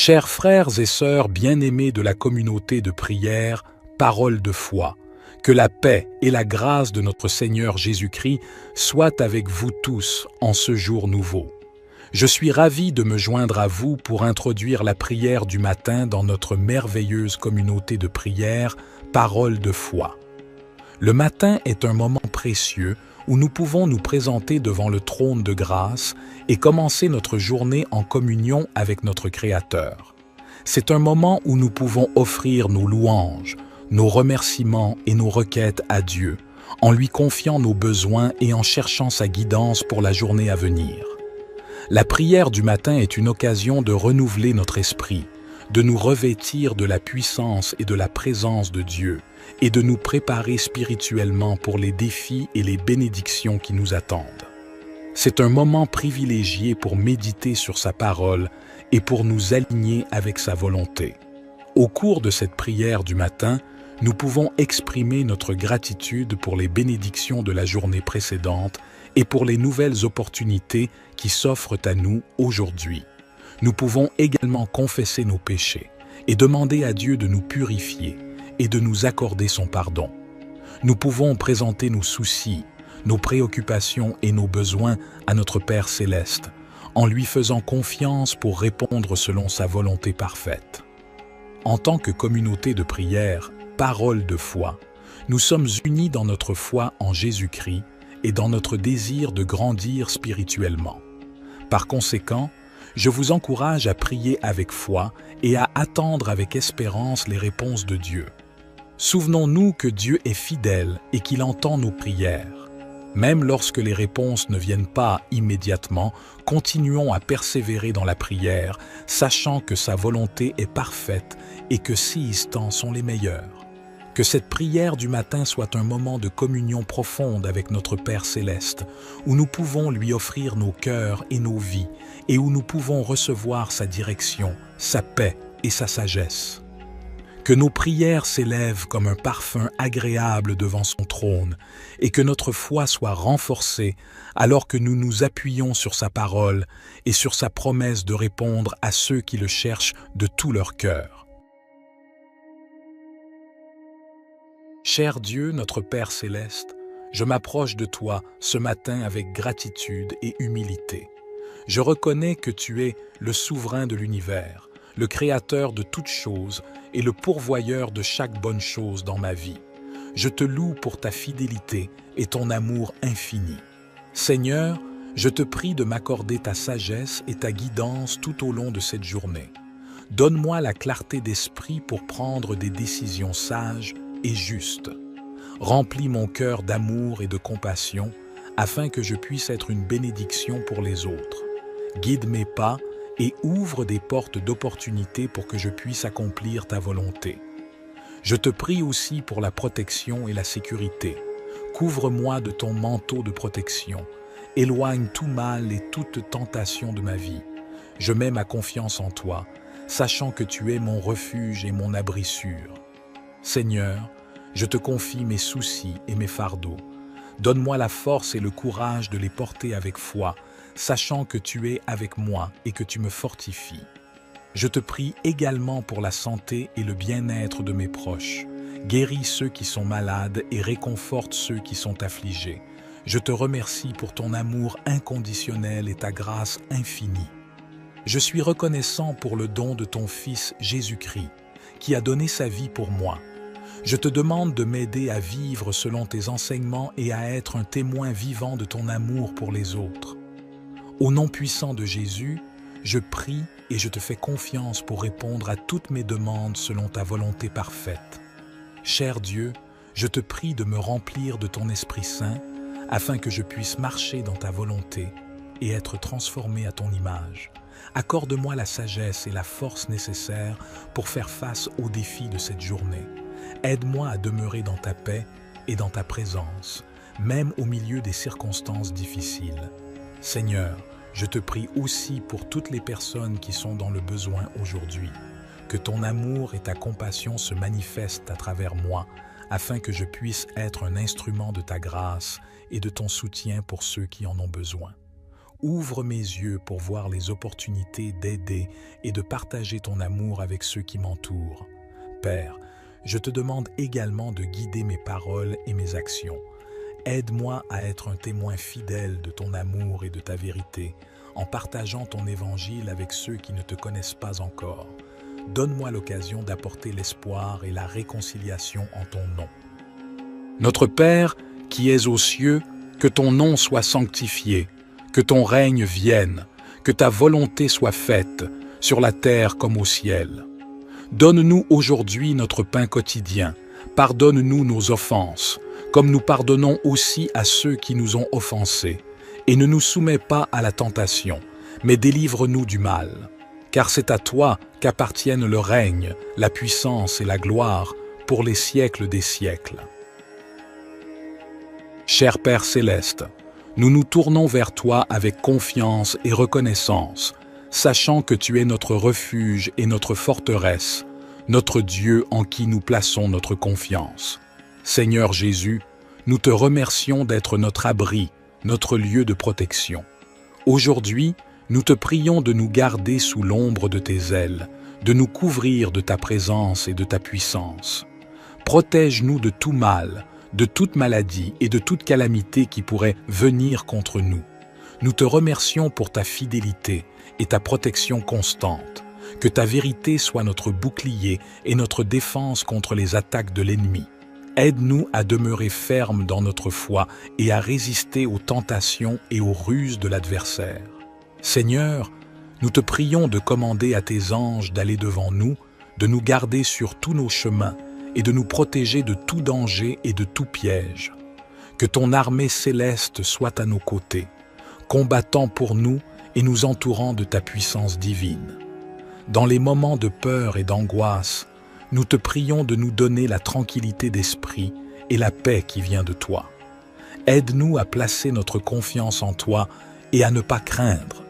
Chers frères et sœurs bien-aimés de la communauté de prière, parole de foi, que la paix et la grâce de notre Seigneur Jésus-Christ soient avec vous tous en ce jour nouveau. Je suis ravi de me joindre à vous pour introduire la prière du matin dans notre merveilleuse communauté de prière, parole de foi. Le matin est un moment précieux où nous pouvons nous présenter devant le trône de grâce et commencer notre journée en communion avec notre Créateur. C'est un moment où nous pouvons offrir nos louanges, nos remerciements et nos requêtes à Dieu, en lui confiant nos besoins et en cherchant sa guidance pour la journée à venir. La prière du matin est une occasion de renouveler notre esprit, de nous revêtir de la puissance et de la présence de Dieu, et de nous préparer spirituellement pour les défis et les bénédictions qui nous attendent. C'est un moment privilégié pour méditer sur sa parole et pour nous aligner avec sa volonté. Au cours de cette prière du matin, nous pouvons exprimer notre gratitude pour les bénédictions de la journée précédente et pour les nouvelles opportunités qui s'offrent à nous aujourd'hui. Nous pouvons également confesser nos péchés et demander à Dieu de nous purifier et de nous accorder son pardon. Nous pouvons présenter nos soucis, nos préoccupations et nos besoins à notre Père céleste, en lui faisant confiance pour répondre selon sa volonté parfaite. En tant que communauté de prière, parole de foi, nous sommes unis dans notre foi en Jésus-Christ et dans notre désir de grandir spirituellement. Par conséquent, je vous encourage à prier avec foi et à attendre avec espérance les réponses de Dieu. Souvenons-nous que Dieu est fidèle et qu'il entend nos prières. Même lorsque les réponses ne viennent pas immédiatement, continuons à persévérer dans la prière, sachant que sa volonté est parfaite et que ses temps sont les meilleurs. Que cette prière du matin soit un moment de communion profonde avec notre Père céleste, où nous pouvons lui offrir nos cœurs et nos vies, et où nous pouvons recevoir sa direction, sa paix et sa sagesse. Que nos prières s'élèvent comme un parfum agréable devant son trône, et que notre foi soit renforcée alors que nous nous appuyons sur sa parole et sur sa promesse de répondre à ceux qui le cherchent de tout leur cœur. Cher Dieu, notre Père céleste, je m'approche de toi ce matin avec gratitude et humilité. Je reconnais que tu es le souverain de l'univers, le créateur de toutes choses et le pourvoyeur de chaque bonne chose dans ma vie. Je te loue pour ta fidélité et ton amour infini. Seigneur, je te prie de m'accorder ta sagesse et ta guidance tout au long de cette journée. Donne-moi la clarté d'esprit pour prendre des décisions sages et justes. Remplis mon cœur d'amour et de compassion afin que je puisse être une bénédiction pour les autres. Guide mes pas et ouvre des portes d'opportunité pour que je puisse accomplir ta volonté. Je te prie aussi pour la protection et la sécurité. Couvre-moi de ton manteau de protection. Éloigne tout mal et toute tentation de ma vie. Je mets ma confiance en toi, sachant que tu es mon refuge et mon abri sûr. Seigneur, je te confie mes soucis et mes fardeaux. Donne-moi la force et le courage de les porter avec foi, sachant que tu es avec moi et que tu me fortifies. Je te prie également pour la santé et le bien-être de mes proches. Guéris ceux qui sont malades et réconforte ceux qui sont affligés. Je te remercie pour ton amour inconditionnel et ta grâce infinie. Je suis reconnaissant pour le don de ton Fils Jésus-Christ, qui a donné sa vie pour moi. Je te demande de m'aider à vivre selon tes enseignements et à être un témoin vivant de ton amour pour les autres. Au nom puissant de Jésus, je prie et je te fais confiance pour répondre à toutes mes demandes selon ta volonté parfaite. Cher Dieu, je te prie de me remplir de ton Esprit Saint afin que je puisse marcher dans ta volonté et être transformé à ton image. Accorde-moi la sagesse et la force nécessaires pour faire face aux défis de cette journée. Aide-moi à demeurer dans ta paix et dans ta présence, même au milieu des circonstances difficiles. Seigneur, je te prie aussi pour toutes les personnes qui sont dans le besoin aujourd'hui. Que ton amour et ta compassion se manifestent à travers moi, afin que je puisse être un instrument de ta grâce et de ton soutien pour ceux qui en ont besoin. ouvre mes yeux pour voir les opportunités d'aider et de partager ton amour avec ceux qui m'entourent. Père, je te demande également de guider mes paroles et mes actions. Aide-moi à être un témoin fidèle de ton amour et de ta vérité, en partageant ton évangile avec ceux qui ne te connaissent pas encore. Donne-moi l'occasion d'apporter l'espoir et la réconciliation en ton nom. Notre Père, qui es aux cieux, que ton nom soit sanctifié, que ton règne vienne, que ta volonté soit faite, sur la terre comme au ciel. Donne-nous aujourd'hui notre pain quotidien, pardonne-nous nos offenses, comme nous pardonnons aussi à ceux qui nous ont offensés, et ne nous soumets pas à la tentation, mais délivre-nous du mal. Car c'est à toi qu'appartiennent le règne, la puissance et la gloire pour les siècles des siècles. Cher Père céleste, nous nous tournons vers toi avec confiance et reconnaissance, sachant que tu es notre refuge et notre forteresse, notre Dieu en qui nous plaçons notre confiance. Seigneur Jésus, nous te remercions d'être notre abri, notre lieu de protection. Aujourd'hui, nous te prions de nous garder sous l'ombre de tes ailes, de nous couvrir de ta présence et de ta puissance. Protège-nous de tout mal, de toute maladie et de toute calamité qui pourrait venir contre nous. Nous te remercions pour ta fidélité et ta protection constante. Que ta vérité soit notre bouclier et notre défense contre les attaques de l'ennemi. Aide-nous à demeurer fermes dans notre foi et à résister aux tentations et aux ruses de l'adversaire. Seigneur, nous te prions de commander à tes anges d'aller devant nous, de nous garder sur tous nos chemins et de nous protéger de tout danger et de tout piège. Que ton armée céleste soit à nos côtés, combattant pour nous et nous entourant de ta puissance divine. Dans les moments de peur et d'angoisse, nous te prions de nous donner la tranquillité d'esprit et la paix qui vient de toi. Aide-nous à placer notre confiance en toi et à ne pas craindre,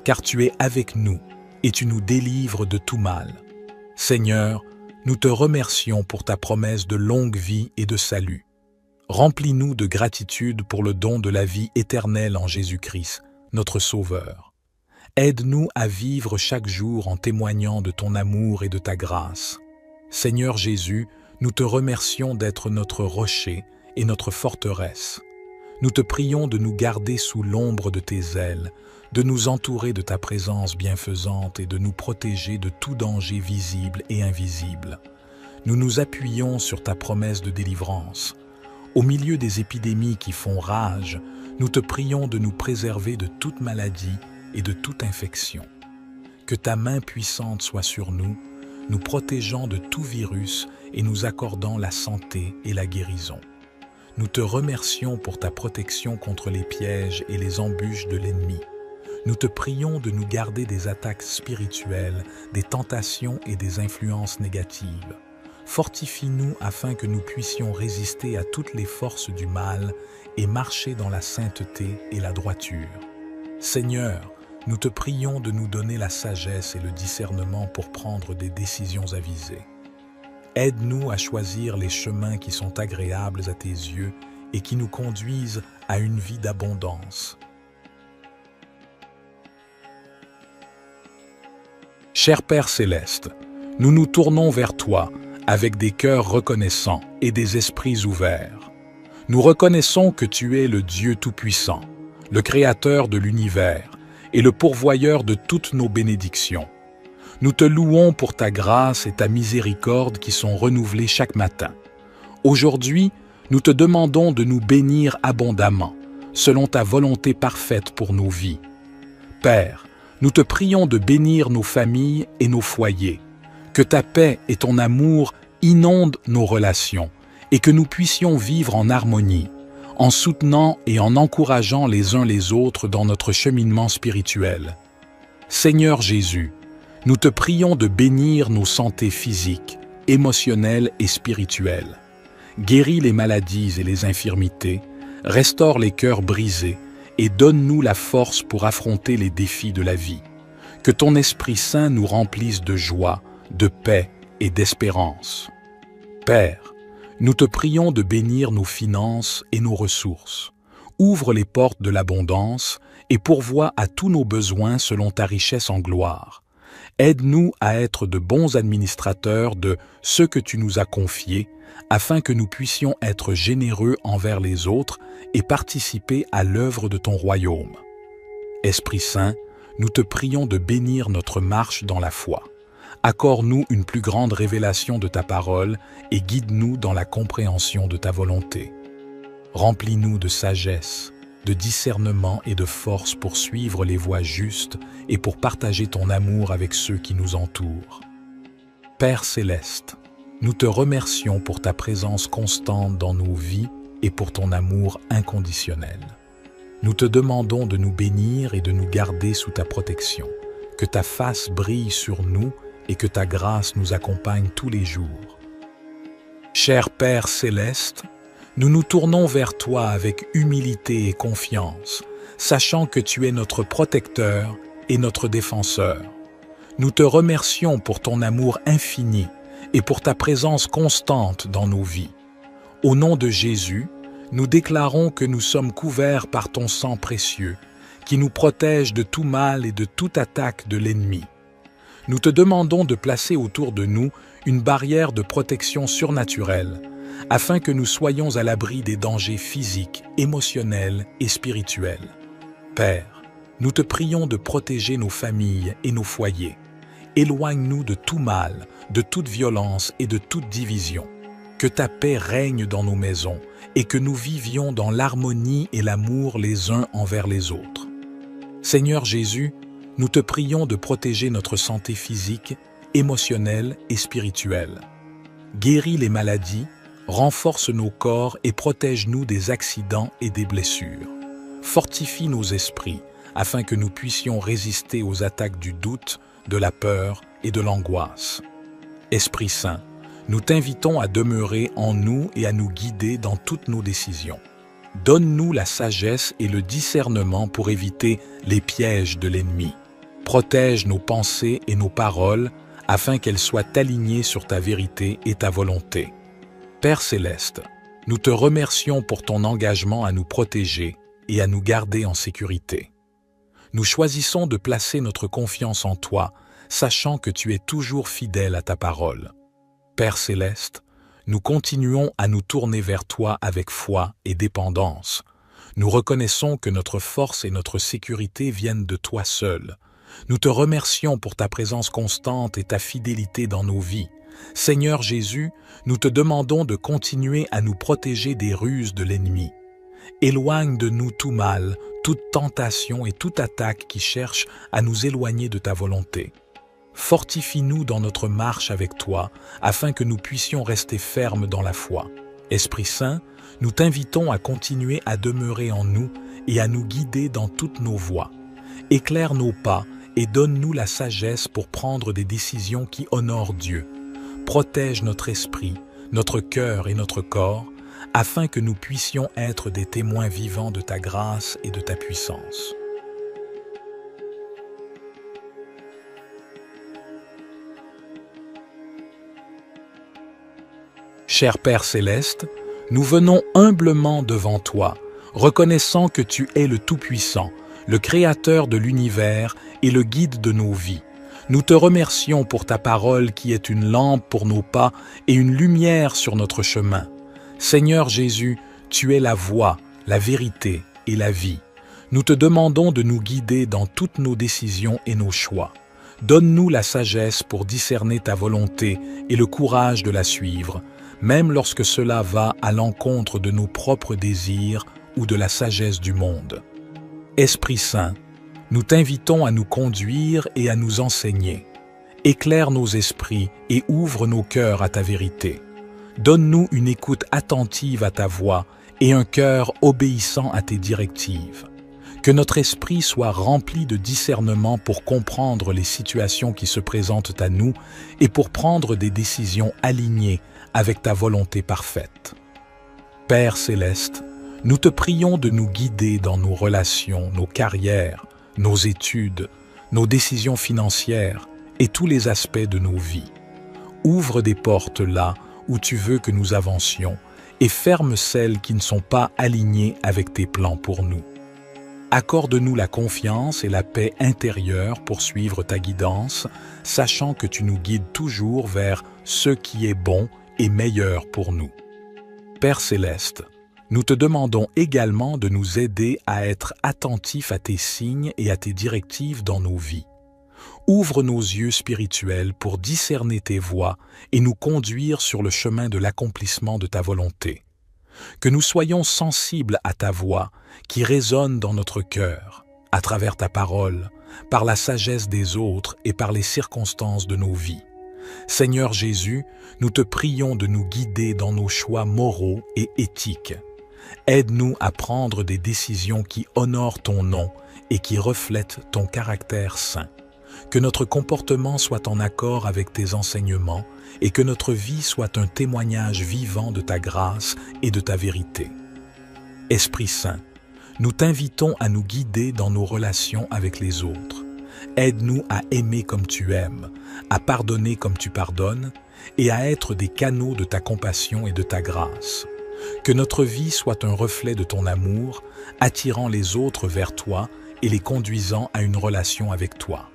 car tu es avec nous et tu nous délivres de tout mal. Seigneur, nous te remercions pour ta promesse de longue vie et de salut. Remplis-nous de gratitude pour le don de la vie éternelle en Jésus-Christ, notre Sauveur. Aide-nous à vivre chaque jour en témoignant de ton amour et de ta grâce. Seigneur Jésus, nous te remercions d'être notre rocher et notre forteresse. Nous te prions de nous garder sous l'ombre de tes ailes, de nous entourer de ta présence bienfaisante et de nous protéger de tout danger visible et invisible. Nous nous appuyons sur ta promesse de délivrance. Au milieu des épidémies qui font rage, nous te prions de nous préserver de toute maladie et de toute infection. Que ta main puissante soit sur nous, nous protégeant de tout virus et nous accordant la santé et la guérison. Nous te remercions pour ta protection contre les pièges et les embûches de l'ennemi. Nous te prions de nous garder des attaques spirituelles, des tentations et des influences négatives. Fortifie-nous afin que nous puissions résister à toutes les forces du mal et marcher dans la sainteté et la droiture. Seigneur, nous te prions de nous donner la sagesse et le discernement pour prendre des décisions avisées. Aide-nous à choisir les chemins qui sont agréables à tes yeux et qui nous conduisent à une vie d'abondance. Cher Père céleste, nous nous tournons vers toi avec des cœurs reconnaissants et des esprits ouverts. Nous reconnaissons que tu es le Dieu Tout-Puissant, le Créateur de l'univers et le pourvoyeur de toutes nos bénédictions. Nous te louons pour ta grâce et ta miséricorde qui sont renouvelées chaque matin. Aujourd'hui, nous te demandons de nous bénir abondamment, selon ta volonté parfaite pour nos vies. Père, nous te prions de bénir nos familles et nos foyers, que ta paix et ton amour inondent nos relations et que nous puissions vivre en harmonie, en soutenant et en encourageant les uns les autres dans notre cheminement spirituel. Seigneur Jésus, nous te prions de bénir nos santé physiques, émotionnelles et spirituelles. Guéris les maladies et les infirmités, restaure les cœurs brisés et donne-nous la force pour affronter les défis de la vie. Que ton Esprit Saint nous remplisse de joie, de paix et d'espérance. Père, nous te prions de bénir nos finances et nos ressources. Ouvre les portes de l'abondance et pourvois à tous nos besoins selon ta richesse en gloire. Aide-nous à être de bons administrateurs de ce que tu nous as confié, afin que nous puissions être généreux envers les autres et participer à l'œuvre de ton royaume. Esprit Saint, nous te prions de bénir notre marche dans la foi. Accorde-nous une plus grande révélation de ta parole et guide-nous dans la compréhension de ta volonté. Remplis-nous de sagesse, de discernement et de force pour suivre les voies justes et pour partager ton amour avec ceux qui nous entourent. Père céleste, nous te remercions pour ta présence constante dans nos vies et pour ton amour inconditionnel. Nous te demandons de nous bénir et de nous garder sous ta protection, que ta face brille sur nous et que ta grâce nous accompagne tous les jours. Cher Père céleste, nous nous tournons vers toi avec humilité et confiance, sachant que tu es notre protecteur et notre défenseur. Nous te remercions pour ton amour infini et pour ta présence constante dans nos vies. Au nom de Jésus, nous déclarons que nous sommes couverts par ton sang précieux, qui nous protège de tout mal et de toute attaque de l'ennemi. Nous te demandons de placer autour de nous une barrière de protection surnaturelle, afin que nous soyons à l'abri des dangers physiques, émotionnels et spirituels. Père, nous te prions de protéger nos familles et nos foyers. Éloigne-nous de tout mal, de toute violence et de toute division. Que ta paix règne dans nos maisons et que nous vivions dans l'harmonie et l'amour les uns envers les autres. Seigneur Jésus, nous te prions de protéger notre santé physique, émotionnelle et spirituelle. Guéris les maladies, renforce nos corps et protège-nous des accidents et des blessures. Fortifie nos esprits afin que nous puissions résister aux attaques du doute, de la peur et de l'angoisse. Esprit Saint, nous t'invitons à demeurer en nous et à nous guider dans toutes nos décisions. Donne-nous la sagesse et le discernement pour éviter les pièges de l'ennemi. Protège nos pensées et nos paroles afin qu'elles soient alignées sur ta vérité et ta volonté. Père céleste, nous te remercions pour ton engagement à nous protéger et à nous garder en sécurité. Nous choisissons de placer notre confiance en toi, sachant que tu es toujours fidèle à ta parole. Père céleste, nous continuons à nous tourner vers toi avec foi et dépendance. Nous reconnaissons que notre force et notre sécurité viennent de toi seul. Nous te remercions pour ta présence constante et ta fidélité dans nos vies. Seigneur Jésus, nous te demandons de continuer à nous protéger des ruses de l'ennemi. Éloigne de nous tout mal, toute tentation et toute attaque qui cherche à nous éloigner de ta volonté. Fortifie-nous dans notre marche avec toi, afin que nous puissions rester fermes dans la foi. Esprit Saint, nous t'invitons à continuer à demeurer en nous et à nous guider dans toutes nos voies. Éclaire nos pas et donne-nous la sagesse pour prendre des décisions qui honorent Dieu. Protège notre esprit, notre cœur et notre corps, afin que nous puissions être des témoins vivants de ta grâce et de ta puissance. Cher Père céleste, nous venons humblement devant toi, reconnaissant que tu es le Tout-Puissant, le Créateur de l'univers et le guide de nos vies. Nous te remercions pour ta parole qui est une lampe pour nos pas et une lumière sur notre chemin. Seigneur Jésus, tu es la voie, la vérité et la vie. Nous te demandons de nous guider dans toutes nos décisions et nos choix. Donne-nous la sagesse pour discerner ta volonté et le courage de la suivre, même lorsque cela va à l'encontre de nos propres désirs ou de la sagesse du monde. Esprit Saint, nous t'invitons à nous conduire et à nous enseigner. Éclaire nos esprits et ouvre nos cœurs à ta vérité. Donne-nous une écoute attentive à ta voix et un cœur obéissant à tes directives. Que notre esprit soit rempli de discernement pour comprendre les situations qui se présentent à nous et pour prendre des décisions alignées avec ta volonté parfaite. Père céleste, nous te prions de nous guider dans nos relations, nos carrières, nos études, nos décisions financières et tous les aspects de nos vies. Ouvre des portes là où tu veux que nous avancions et ferme celles qui ne sont pas alignées avec tes plans pour nous. Accorde-nous la confiance et la paix intérieure pour suivre ta guidance, sachant que tu nous guides toujours vers ce qui est bon et meilleur pour nous. Père céleste, nous te demandons également de nous aider à être attentifs à tes signes et à tes directives dans nos vies. Ouvre nos yeux spirituels pour discerner tes voies et nous conduire sur le chemin de l'accomplissement de ta volonté. Que nous soyons sensibles à ta voix qui résonne dans notre cœur, à travers ta parole, par la sagesse des autres et par les circonstances de nos vies. Seigneur Jésus, nous te prions de nous guider dans nos choix moraux et éthiques. Aide-nous à prendre des décisions qui honorent ton nom et qui reflètent ton caractère saint. Que notre comportement soit en accord avec tes enseignements et que notre vie soit un témoignage vivant de ta grâce et de ta vérité. Esprit Saint, nous t'invitons à nous guider dans nos relations avec les autres. Aide-nous à aimer comme tu aimes, à pardonner comme tu pardonnes et à être des canaux de ta compassion et de ta grâce. Que notre vie soit un reflet de ton amour, attirant les autres vers toi et les conduisant à une relation avec toi.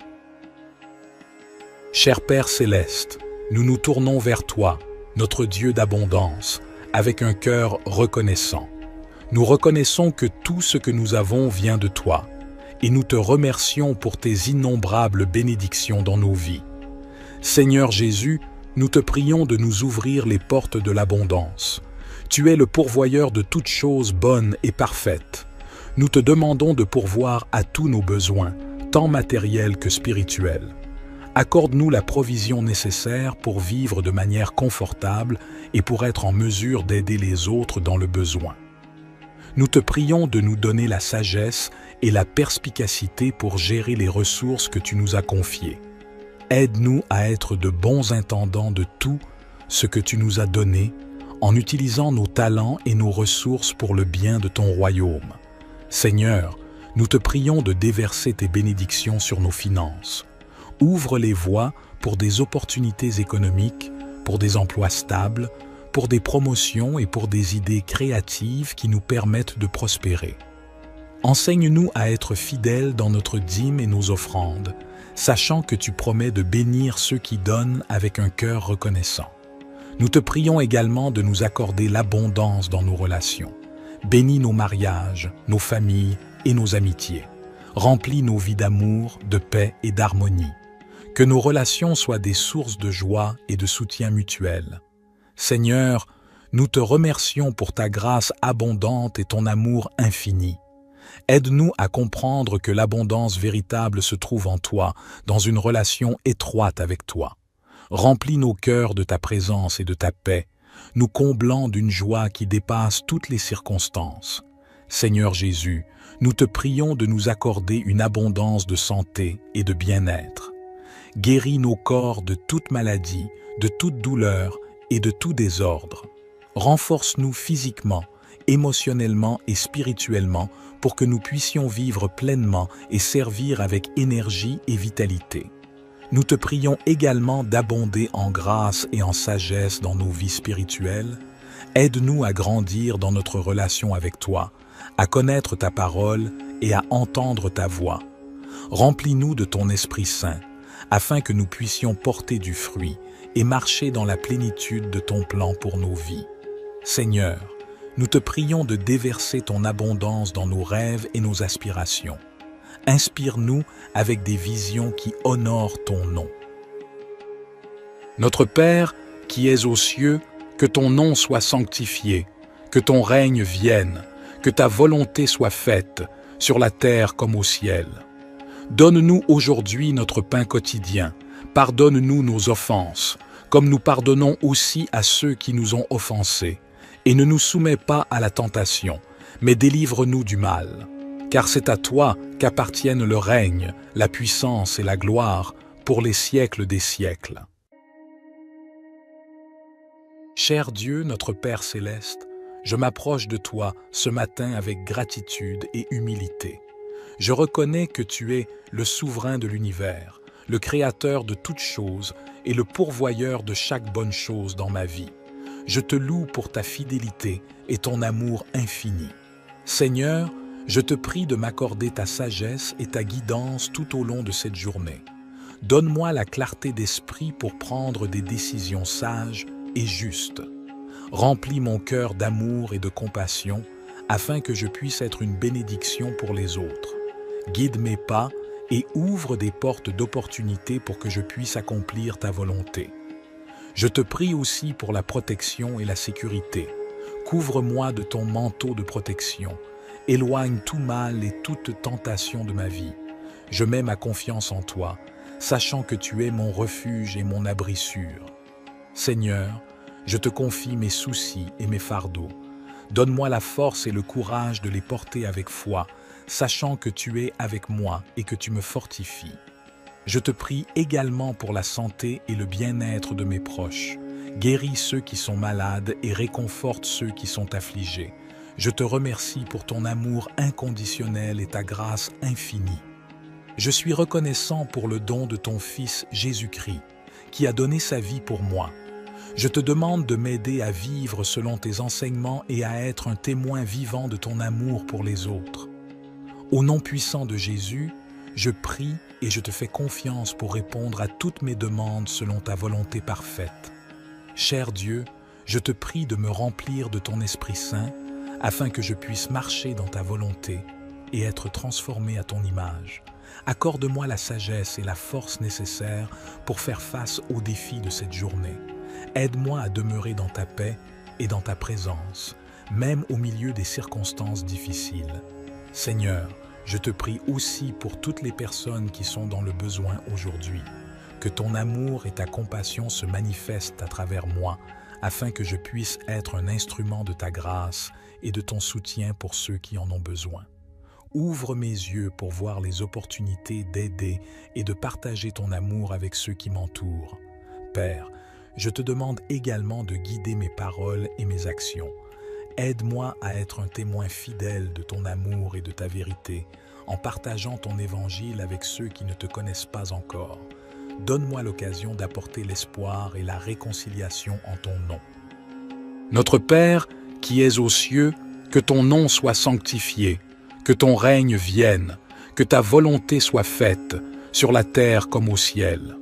Cher Père céleste, nous nous tournons vers toi, notre Dieu d'abondance, avec un cœur reconnaissant. Nous reconnaissons que tout ce que nous avons vient de toi, et nous te remercions pour tes innombrables bénédictions dans nos vies. Seigneur Jésus, nous te prions de nous ouvrir les portes de l'abondance. Tu es le pourvoyeur de toutes choses bonnes et parfaites. Nous te demandons de pourvoir à tous nos besoins, tant matériels que spirituels. Accorde-nous la provision nécessaire pour vivre de manière confortable et pour être en mesure d'aider les autres dans le besoin. Nous te prions de nous donner la sagesse et la perspicacité pour gérer les ressources que tu nous as confiées. Aide-nous à être de bons intendants de tout ce que tu nous as donné en utilisant nos talents et nos ressources pour le bien de ton royaume. Seigneur, nous te prions de déverser tes bénédictions sur nos finances. Ouvre les voies pour des opportunités économiques, pour des emplois stables, pour des promotions et pour des idées créatives qui nous permettent de prospérer. Enseigne-nous à être fidèles dans notre dîme et nos offrandes, sachant que tu promets de bénir ceux qui donnent avec un cœur reconnaissant. Nous te prions également de nous accorder l'abondance dans nos relations. Bénis nos mariages, nos familles et nos amitiés. Remplis nos vies d'amour, de paix et d'harmonie. Que nos relations soient des sources de joie et de soutien mutuel. Seigneur, nous te remercions pour ta grâce abondante et ton amour infini. Aide-nous à comprendre que l'abondance véritable se trouve en toi, dans une relation étroite avec toi. Remplis nos cœurs de ta présence et de ta paix, nous comblant d'une joie qui dépasse toutes les circonstances. Seigneur Jésus, nous te prions de nous accorder une abondance de santé et de bien-être. Guéris nos corps de toute maladie, de toute douleur et de tout désordre. Renforce-nous physiquement, émotionnellement et spirituellement pour que nous puissions vivre pleinement et servir avec énergie et vitalité. Nous te prions également d'abonder en grâce et en sagesse dans nos vies spirituelles. Aide-nous à grandir dans notre relation avec toi, à connaître ta parole et à entendre ta voix. Remplis-nous de ton Esprit Saint, afin que nous puissions porter du fruit et marcher dans la plénitude de ton plan pour nos vies. Seigneur, nous te prions de déverser ton abondance dans nos rêves et nos aspirations. Inspire-nous avec des visions qui honorent ton nom. Notre Père, qui es aux cieux, que ton nom soit sanctifié, que ton règne vienne, que ta volonté soit faite, sur la terre comme au ciel. Donne-nous aujourd'hui notre pain quotidien. Pardonne-nous nos offenses, comme nous pardonnons aussi à ceux qui nous ont offensés. Et ne nous soumets pas à la tentation, mais délivre-nous du mal. Car c'est à toi qu'appartiennent le règne, la puissance et la gloire pour les siècles des siècles. Cher Dieu, notre Père céleste, je m'approche de toi ce matin avec gratitude et humilité. Je reconnais que tu es le souverain de l'univers, le créateur de toutes choses et le pourvoyeur de chaque bonne chose dans ma vie. Je te loue pour ta fidélité et ton amour infini. Seigneur, Je te prie de m'accorder ta sagesse et ta guidance tout au long de cette journée. Donne-moi la clarté d'esprit pour prendre des décisions sages et justes. Remplis mon cœur d'amour et de compassion afin que je puisse être une bénédiction pour les autres. Guide mes pas et ouvre des portes d'opportunité pour que je puisse accomplir ta volonté. Je te prie aussi pour la protection et la sécurité. Couvre-moi de ton manteau de protection. Éloigne tout mal et toute tentation de ma vie. Je mets ma confiance en toi, sachant que tu es mon refuge et mon abri sûr. Seigneur, je te confie mes soucis et mes fardeaux. Donne-moi la force et le courage de les porter avec foi, sachant que tu es avec moi et que tu me fortifies. Je te prie également pour la santé et le bien-être de mes proches. Guéris ceux qui sont malades et réconforte ceux qui sont affligés. Je te remercie pour ton amour inconditionnel et ta grâce infinie. Je suis reconnaissant pour le don de ton Fils Jésus-Christ, qui a donné sa vie pour moi. Je te demande de m'aider à vivre selon tes enseignements et à être un témoin vivant de ton amour pour les autres. Au nom puissant de Jésus, je prie et je te fais confiance pour répondre à toutes mes demandes selon ta volonté parfaite. Cher Dieu, je te prie de me remplir de ton Esprit Saint afin que je puisse marcher dans ta volonté et être transformé à ton image. Accorde-moi la sagesse et la force nécessaires pour faire face aux défis de cette journée. Aide-moi à demeurer dans ta paix et dans ta présence, même au milieu des circonstances difficiles. Seigneur, je te prie aussi pour toutes les personnes qui sont dans le besoin aujourd'hui. Que ton amour et ta compassion se manifestent à travers moi, afin que je puisse être un instrument de ta grâce et de ton soutien pour ceux qui en ont besoin. Ouvre mes yeux pour voir les opportunités d'aider et de partager ton amour avec ceux qui m'entourent. Père, je te demande également de guider mes paroles et mes actions. Aide-moi à être un témoin fidèle de ton amour et de ta vérité, en partageant ton évangile avec ceux qui ne te connaissent pas encore. Donne-moi l'occasion d'apporter l'espoir et la réconciliation en ton nom. Notre Père, qui es aux cieux, que ton nom soit sanctifié, que ton règne vienne, que ta volonté soit faite, sur la terre comme au ciel.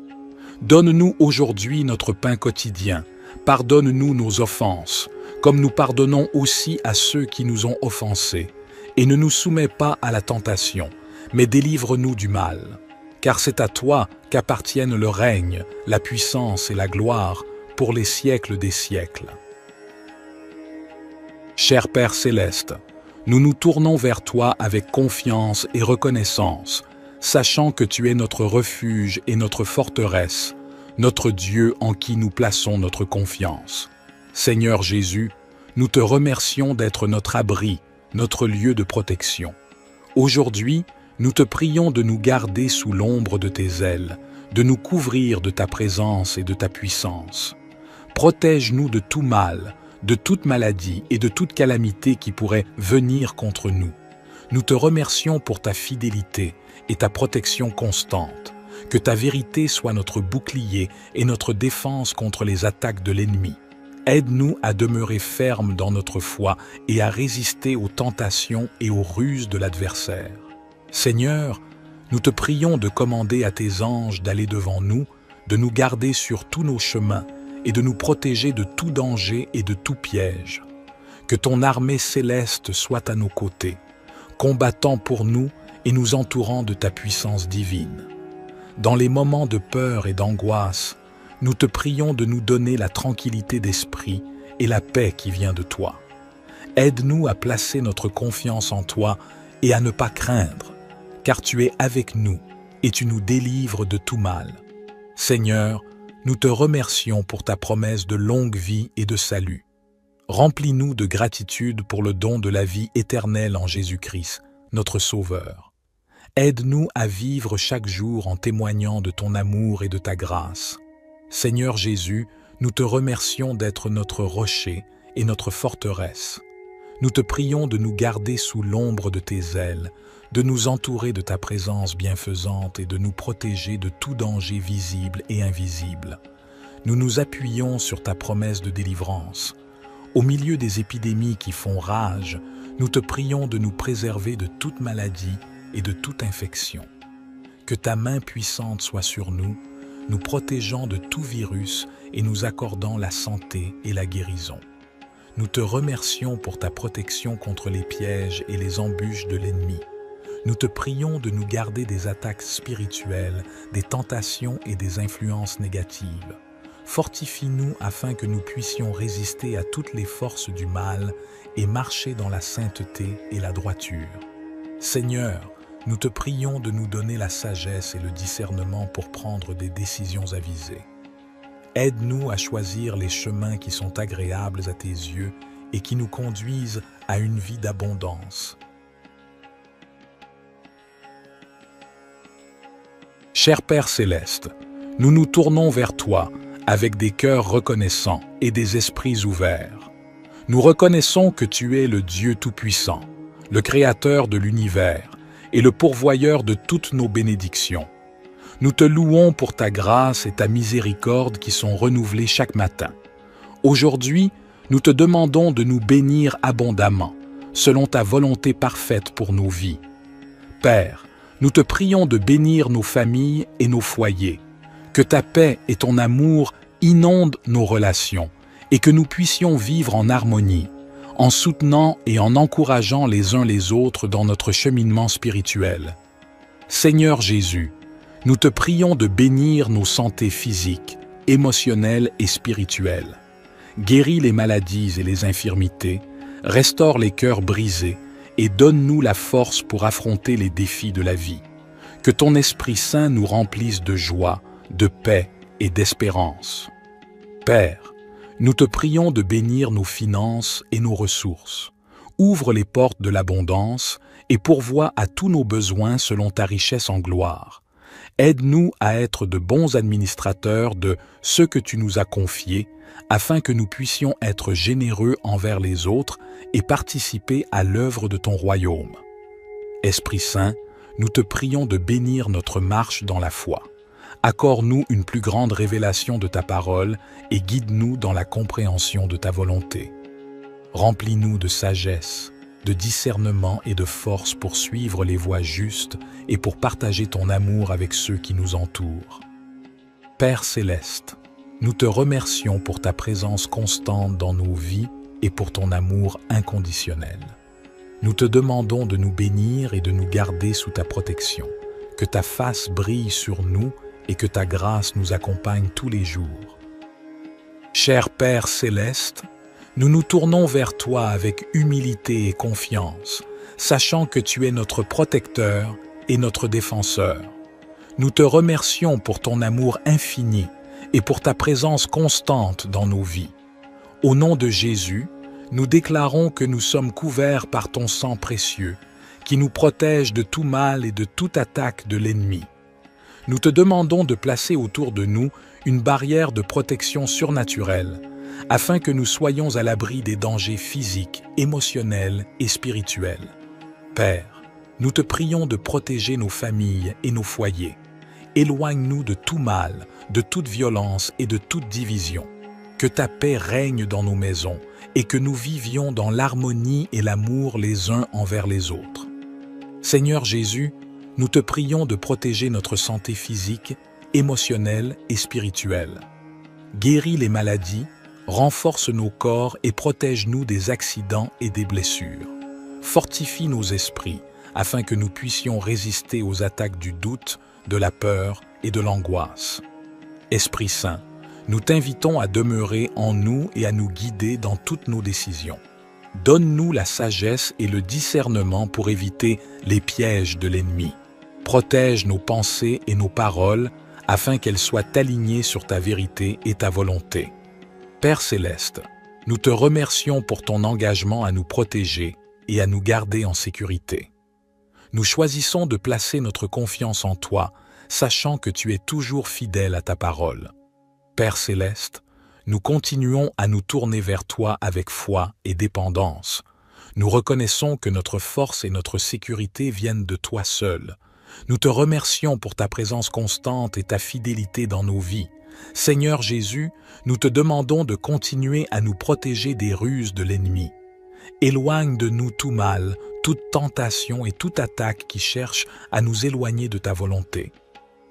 Donne-nous aujourd'hui notre pain quotidien. Pardonne-nous nos offenses, comme nous pardonnons aussi à ceux qui nous ont offensés. Et ne nous soumets pas à la tentation, mais délivre-nous du mal. Car c'est à toi qu'appartiennent le règne, la puissance et la gloire pour les siècles des siècles. Cher Père céleste, nous nous tournons vers toi avec confiance et reconnaissance, sachant que tu es notre refuge et notre forteresse, notre Dieu en qui nous plaçons notre confiance. Seigneur Jésus, nous te remercions d'être notre abri, notre lieu de protection. Aujourd'hui, nous te prions de nous garder sous l'ombre de tes ailes, de nous couvrir de ta présence et de ta puissance. Protège-nous de tout mal, de toute maladie et de toute calamité qui pourrait venir contre nous. Nous te remercions pour ta fidélité et ta protection constante. Que ta vérité soit notre bouclier et notre défense contre les attaques de l'ennemi. Aide-nous à demeurer fermes dans notre foi et à résister aux tentations et aux ruses de l'adversaire. Seigneur, nous te prions de commander à tes anges d'aller devant nous, de nous garder sur tous nos chemins et de nous protéger de tout danger et de tout piège. Que ton armée céleste soit à nos côtés, combattant pour nous et nous entourant de ta puissance divine. Dans les moments de peur et d'angoisse, nous te prions de nous donner la tranquillité d'esprit et la paix qui vient de toi. Aide-nous à placer notre confiance en toi et à ne pas craindre, car tu es avec nous et tu nous délivres de tout mal. Seigneur, nous te remercions pour ta promesse de longue vie et de salut. Remplis-nous de gratitude pour le don de la vie éternelle en Jésus-Christ, notre Sauveur. Aide-nous à vivre chaque jour en témoignant de ton amour et de ta grâce. Seigneur Jésus, nous te remercions d'être notre rocher et notre forteresse. Nous te prions de nous garder sous l'ombre de tes ailes, de nous entourer de ta présence bienfaisante et de nous protéger de tout danger visible et invisible. Nous nous appuyons sur ta promesse de délivrance. Au milieu des épidémies qui font rage, nous te prions de nous préserver de toute maladie et de toute infection. Que ta main puissante soit sur nous, nous protégeant de tout virus et nous accordant la santé et la guérison. Nous te remercions pour ta protection contre les pièges et les embûches de l'ennemi. Nous te prions de nous garder des attaques spirituelles, des tentations et des influences négatives. Fortifie-nous afin que nous puissions résister à toutes les forces du mal et marcher dans la sainteté et la droiture. Seigneur, nous te prions de nous donner la sagesse et le discernement pour prendre des décisions avisées. Aide-nous à choisir les chemins qui sont agréables à tes yeux et qui nous conduisent à une vie d'abondance. Cher Père céleste, nous nous tournons vers toi avec des cœurs reconnaissants et des esprits ouverts. Nous reconnaissons que tu es le Dieu Tout-Puissant, le Créateur de l'univers et le pourvoyeur de toutes nos bénédictions. Nous te louons pour ta grâce et ta miséricorde qui sont renouvelées chaque matin. Aujourd'hui, nous te demandons de nous bénir abondamment, selon ta volonté parfaite pour nos vies. Père, nous te prions de bénir nos familles et nos foyers, que ta paix et ton amour inondent nos relations et que nous puissions vivre en harmonie, en soutenant et en encourageant les uns les autres dans notre cheminement spirituel. Seigneur Jésus, nous te prions de bénir nos santé physiques, émotionnelles et spirituelles. Guéris les maladies et les infirmités, restaure les cœurs brisés et donne-nous la force pour affronter les défis de la vie. Que ton Esprit Saint nous remplisse de joie, de paix et d'espérance. Père, nous te prions de bénir nos finances et nos ressources. Ouvre les portes de l'abondance et pourvois à tous nos besoins selon ta richesse en gloire. Aide-nous à être de bons administrateurs de ce que tu nous as confié, afin que nous puissions être généreux envers les autres et participer à l'œuvre de ton royaume. Esprit Saint, nous te prions de bénir notre marche dans la foi. Accorde-nous une plus grande révélation de ta parole et guide-nous dans la compréhension de ta volonté. Remplis-nous de sagesse, de discernement et de force pour suivre les voies justes et pour partager ton amour avec ceux qui nous entourent. Père céleste, nous te remercions pour ta présence constante dans nos vies et pour ton amour inconditionnel. Nous te demandons de nous bénir et de nous garder sous ta protection, que ta face brille sur nous et que ta grâce nous accompagne tous les jours. Cher Père céleste, nous nous tournons vers toi avec humilité et confiance, sachant que tu es notre protecteur et notre défenseur. Nous te remercions pour ton amour infini et pour ta présence constante dans nos vies. Au nom de Jésus, nous déclarons que nous sommes couverts par ton sang précieux, qui nous protège de tout mal et de toute attaque de l'ennemi. Nous te demandons de placer autour de nous une barrière de protection surnaturelle, afin que nous soyons à l'abri des dangers physiques, émotionnels et spirituels. Père, nous te prions de protéger nos familles et nos foyers. Éloigne-nous de tout mal, de toute violence et de toute division. Que ta paix règne dans nos maisons et que nous vivions dans l'harmonie et l'amour les uns envers les autres. Seigneur Jésus, nous te prions de protéger notre santé physique, émotionnelle et spirituelle. Guéris les maladies, renforce nos corps et protège-nous des accidents et des blessures. Fortifie nos esprits afin que nous puissions résister aux attaques du doute, de la peur et de l'angoisse. Esprit Saint, nous t'invitons à demeurer en nous et à nous guider dans toutes nos décisions. Donne-nous la sagesse et le discernement pour éviter les pièges de l'ennemi. Protège nos pensées et nos paroles afin qu'elles soient alignées sur ta vérité et ta volonté. Père céleste, nous te remercions pour ton engagement à nous protéger et à nous garder en sécurité. Nous choisissons de placer notre confiance en toi, sachant que tu es toujours fidèle à ta parole. Père céleste, nous continuons à nous tourner vers toi avec foi et dépendance. Nous reconnaissons que notre force et notre sécurité viennent de toi seul. Nous te remercions pour ta présence constante et ta fidélité dans nos vies. Seigneur Jésus, nous te demandons de continuer à nous protéger des ruses de l'ennemi. Éloigne de nous tout mal, toute tentation et toute attaque qui cherche à nous éloigner de ta volonté.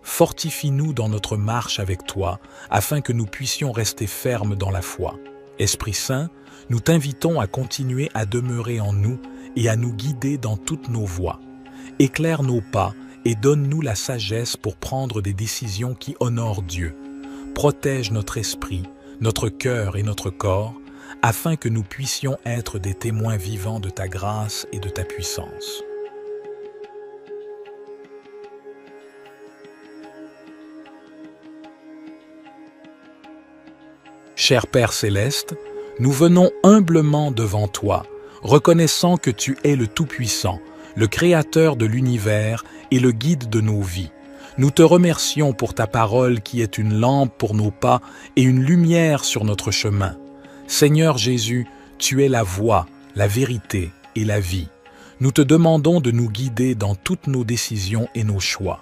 Fortifie-nous dans notre marche avec toi, afin que nous puissions rester fermes dans la foi. Esprit Saint, nous t'invitons à continuer à demeurer en nous et à nous guider dans toutes nos voies. Éclaire nos pas et donne-nous la sagesse pour prendre des décisions qui honorent Dieu. Protège notre esprit, notre cœur et notre corps, afin que nous puissions être des témoins vivants de ta grâce et de ta puissance. Cher Père céleste, nous venons humblement devant toi, reconnaissant que tu es le Tout-Puissant, le Créateur de l'univers et le guide de nos vies. Nous te remercions pour ta parole qui est une lampe pour nos pas et une lumière sur notre chemin. Seigneur Jésus, tu es la voie, la vérité et la vie. Nous te demandons de nous guider dans toutes nos décisions et nos choix.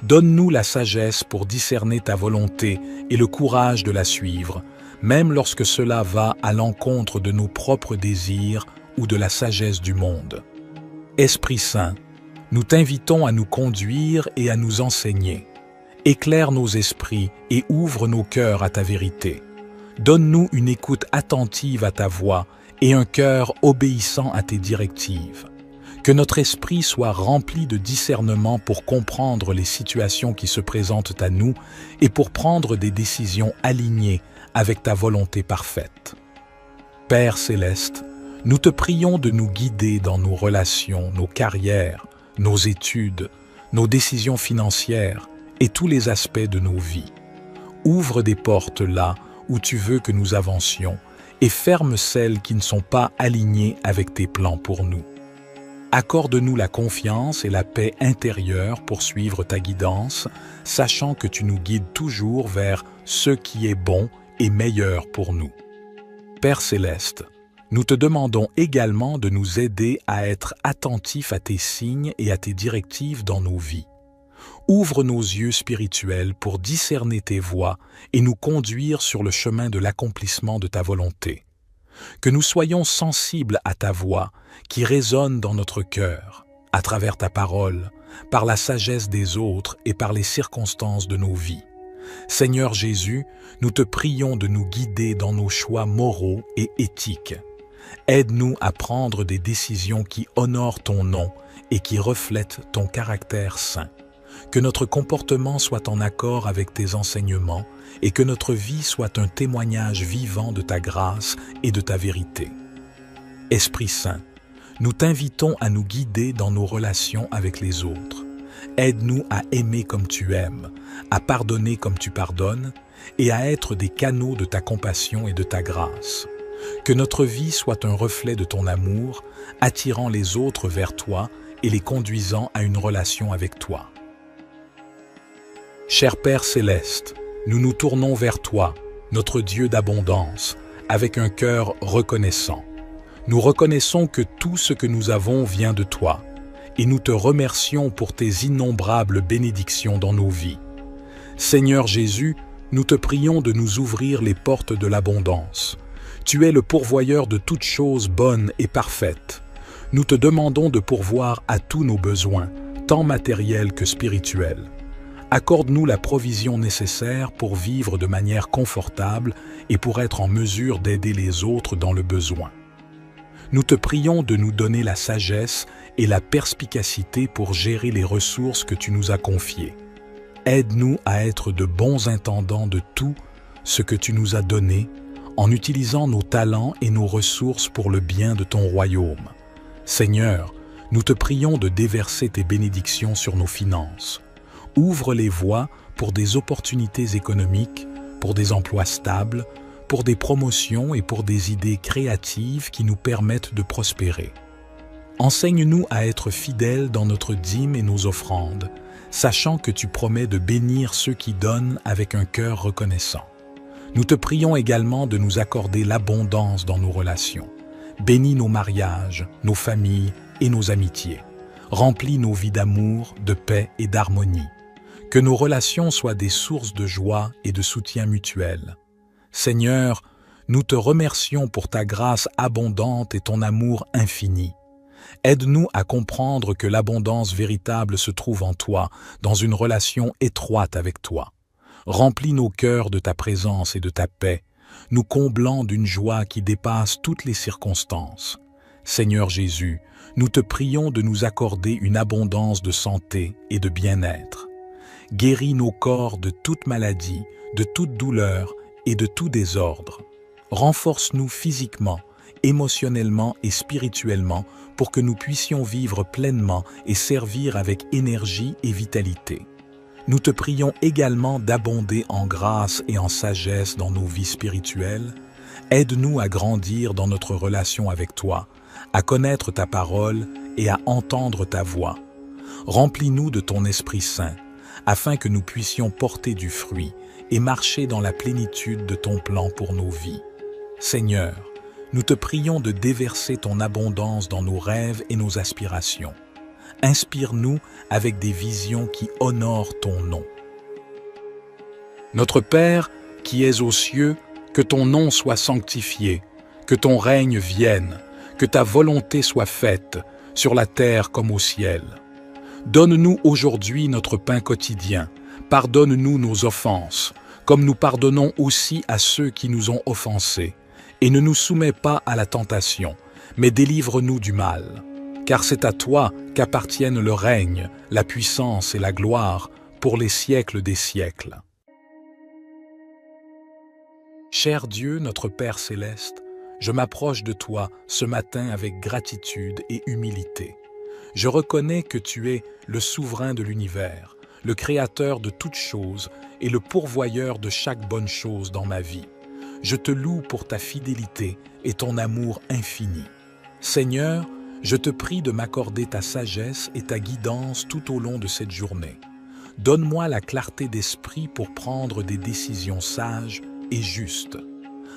Donne-nous la sagesse pour discerner ta volonté et le courage de la suivre, même lorsque cela va à l'encontre de nos propres désirs ou de la sagesse du monde. Esprit Saint, nous t'invitons à nous conduire et à nous enseigner. Éclaire nos esprits et ouvre nos cœurs à ta vérité. Donne-nous une écoute attentive à ta voix et un cœur obéissant à tes directives. Que notre esprit soit rempli de discernement pour comprendre les situations qui se présentent à nous et pour prendre des décisions alignées avec ta volonté parfaite. Père céleste, nous te prions de nous guider dans nos relations, nos carrières, nos études, nos décisions financières et tous les aspects de nos vies. Ouvre des portes là où tu veux que nous avancions et ferme celles qui ne sont pas alignées avec tes plans pour nous. Accorde-nous la confiance et la paix intérieure pour suivre ta guidance, sachant que tu nous guides toujours vers ce qui est bon et meilleur pour nous. Père céleste, nous te demandons également de nous aider à être attentifs à tes signes et à tes directives dans nos vies. Ouvre nos yeux spirituels pour discerner tes voies et nous conduire sur le chemin de l'accomplissement de ta volonté. Que nous soyons sensibles à ta voix qui résonne dans notre cœur, à travers ta parole, par la sagesse des autres et par les circonstances de nos vies. Seigneur Jésus, nous te prions de nous guider dans nos choix moraux et éthiques. Aide-nous à prendre des décisions qui honorent ton nom et qui reflètent ton caractère saint. Que notre comportement soit en accord avec tes enseignements et que notre vie soit un témoignage vivant de ta grâce et de ta vérité. Esprit Saint, nous t'invitons à nous guider dans nos relations avec les autres. Aide-nous à aimer comme tu aimes, à pardonner comme tu pardonnes et à être des canaux de ta compassion et de ta grâce. Que notre vie soit un reflet de ton amour, attirant les autres vers toi et les conduisant à une relation avec toi. Cher Père céleste, nous nous tournons vers toi, notre Dieu d'abondance, avec un cœur reconnaissant. Nous reconnaissons que tout ce que nous avons vient de toi, et nous te remercions pour tes innombrables bénédictions dans nos vies. Seigneur Jésus, nous te prions de nous ouvrir les portes de l'abondance. Tu es le pourvoyeur de toutes choses bonnes et parfaites. Nous te demandons de pourvoir à tous nos besoins, tant matériels que spirituels. Accorde-nous la provision nécessaire pour vivre de manière confortable et pour être en mesure d'aider les autres dans le besoin. Nous te prions de nous donner la sagesse et la perspicacité pour gérer les ressources que tu nous as confiées. Aide-nous à être de bons intendants de tout ce que tu nous as donné, en utilisant nos talents et nos ressources pour le bien de ton royaume. Seigneur, nous te prions de déverser tes bénédictions sur nos finances. Ouvre les voies pour des opportunités économiques, pour des emplois stables, pour des promotions et pour des idées créatives qui nous permettent de prospérer. Enseigne-nous à être fidèles dans notre dîme et nos offrandes, sachant que tu promets de bénir ceux qui donnent avec un cœur reconnaissant. Nous te prions également de nous accorder l'abondance dans nos relations. Bénis nos mariages, nos familles et nos amitiés. Remplis nos vies d'amour, de paix et d'harmonie. Que nos relations soient des sources de joie et de soutien mutuel. Seigneur, Nous te remercions pour ta grâce abondante et ton amour infini. Aide-nous à comprendre que l'abondance véritable se trouve en toi, dans une relation étroite avec toi. Remplis nos cœurs de ta présence et de ta paix, nous comblant d'une joie qui dépasse toutes les circonstances. Seigneur Jésus, nous te prions de nous accorder une abondance de santé et de bien-être. Guéris nos corps de toute maladie, de toute douleur et de tout désordre. Renforce-nous physiquement, émotionnellement et spirituellement pour que nous puissions vivre pleinement et servir avec énergie et vitalité. Nous te prions également d'abonder en grâce et en sagesse dans nos vies spirituelles. Aide-nous à grandir dans notre relation avec toi, à connaître ta parole et à entendre ta voix. Remplis-nous de ton Esprit Saint, afin que nous puissions porter du fruit et marcher dans la plénitude de ton plan pour nos vies. Seigneur, nous te prions de déverser ton abondance dans nos rêves et nos aspirations. Inspire-nous avec des visions qui honorent ton nom. Notre Père, qui es aux cieux, que ton nom soit sanctifié, que ton règne vienne, que ta volonté soit faite, sur la terre comme au ciel. Donne-nous aujourd'hui notre pain quotidien, pardonne-nous nos offenses, comme nous pardonnons aussi à ceux qui nous ont offensés, et ne nous soumets pas à la tentation, mais délivre-nous du mal. Car c'est à toi qu'appartiennent le règne, la puissance et la gloire pour les siècles des siècles. Cher Dieu, notre Père céleste, je m'approche de toi ce matin avec gratitude et humilité. Je reconnais que tu es le souverain de l'univers, le créateur de toutes choses et le pourvoyeur de chaque bonne chose dans ma vie. Je te loue pour ta fidélité et ton amour infini. Seigneur, je te prie de m'accorder ta sagesse et ta guidance tout au long de cette journée. Donne-moi la clarté d'esprit pour prendre des décisions sages et justes.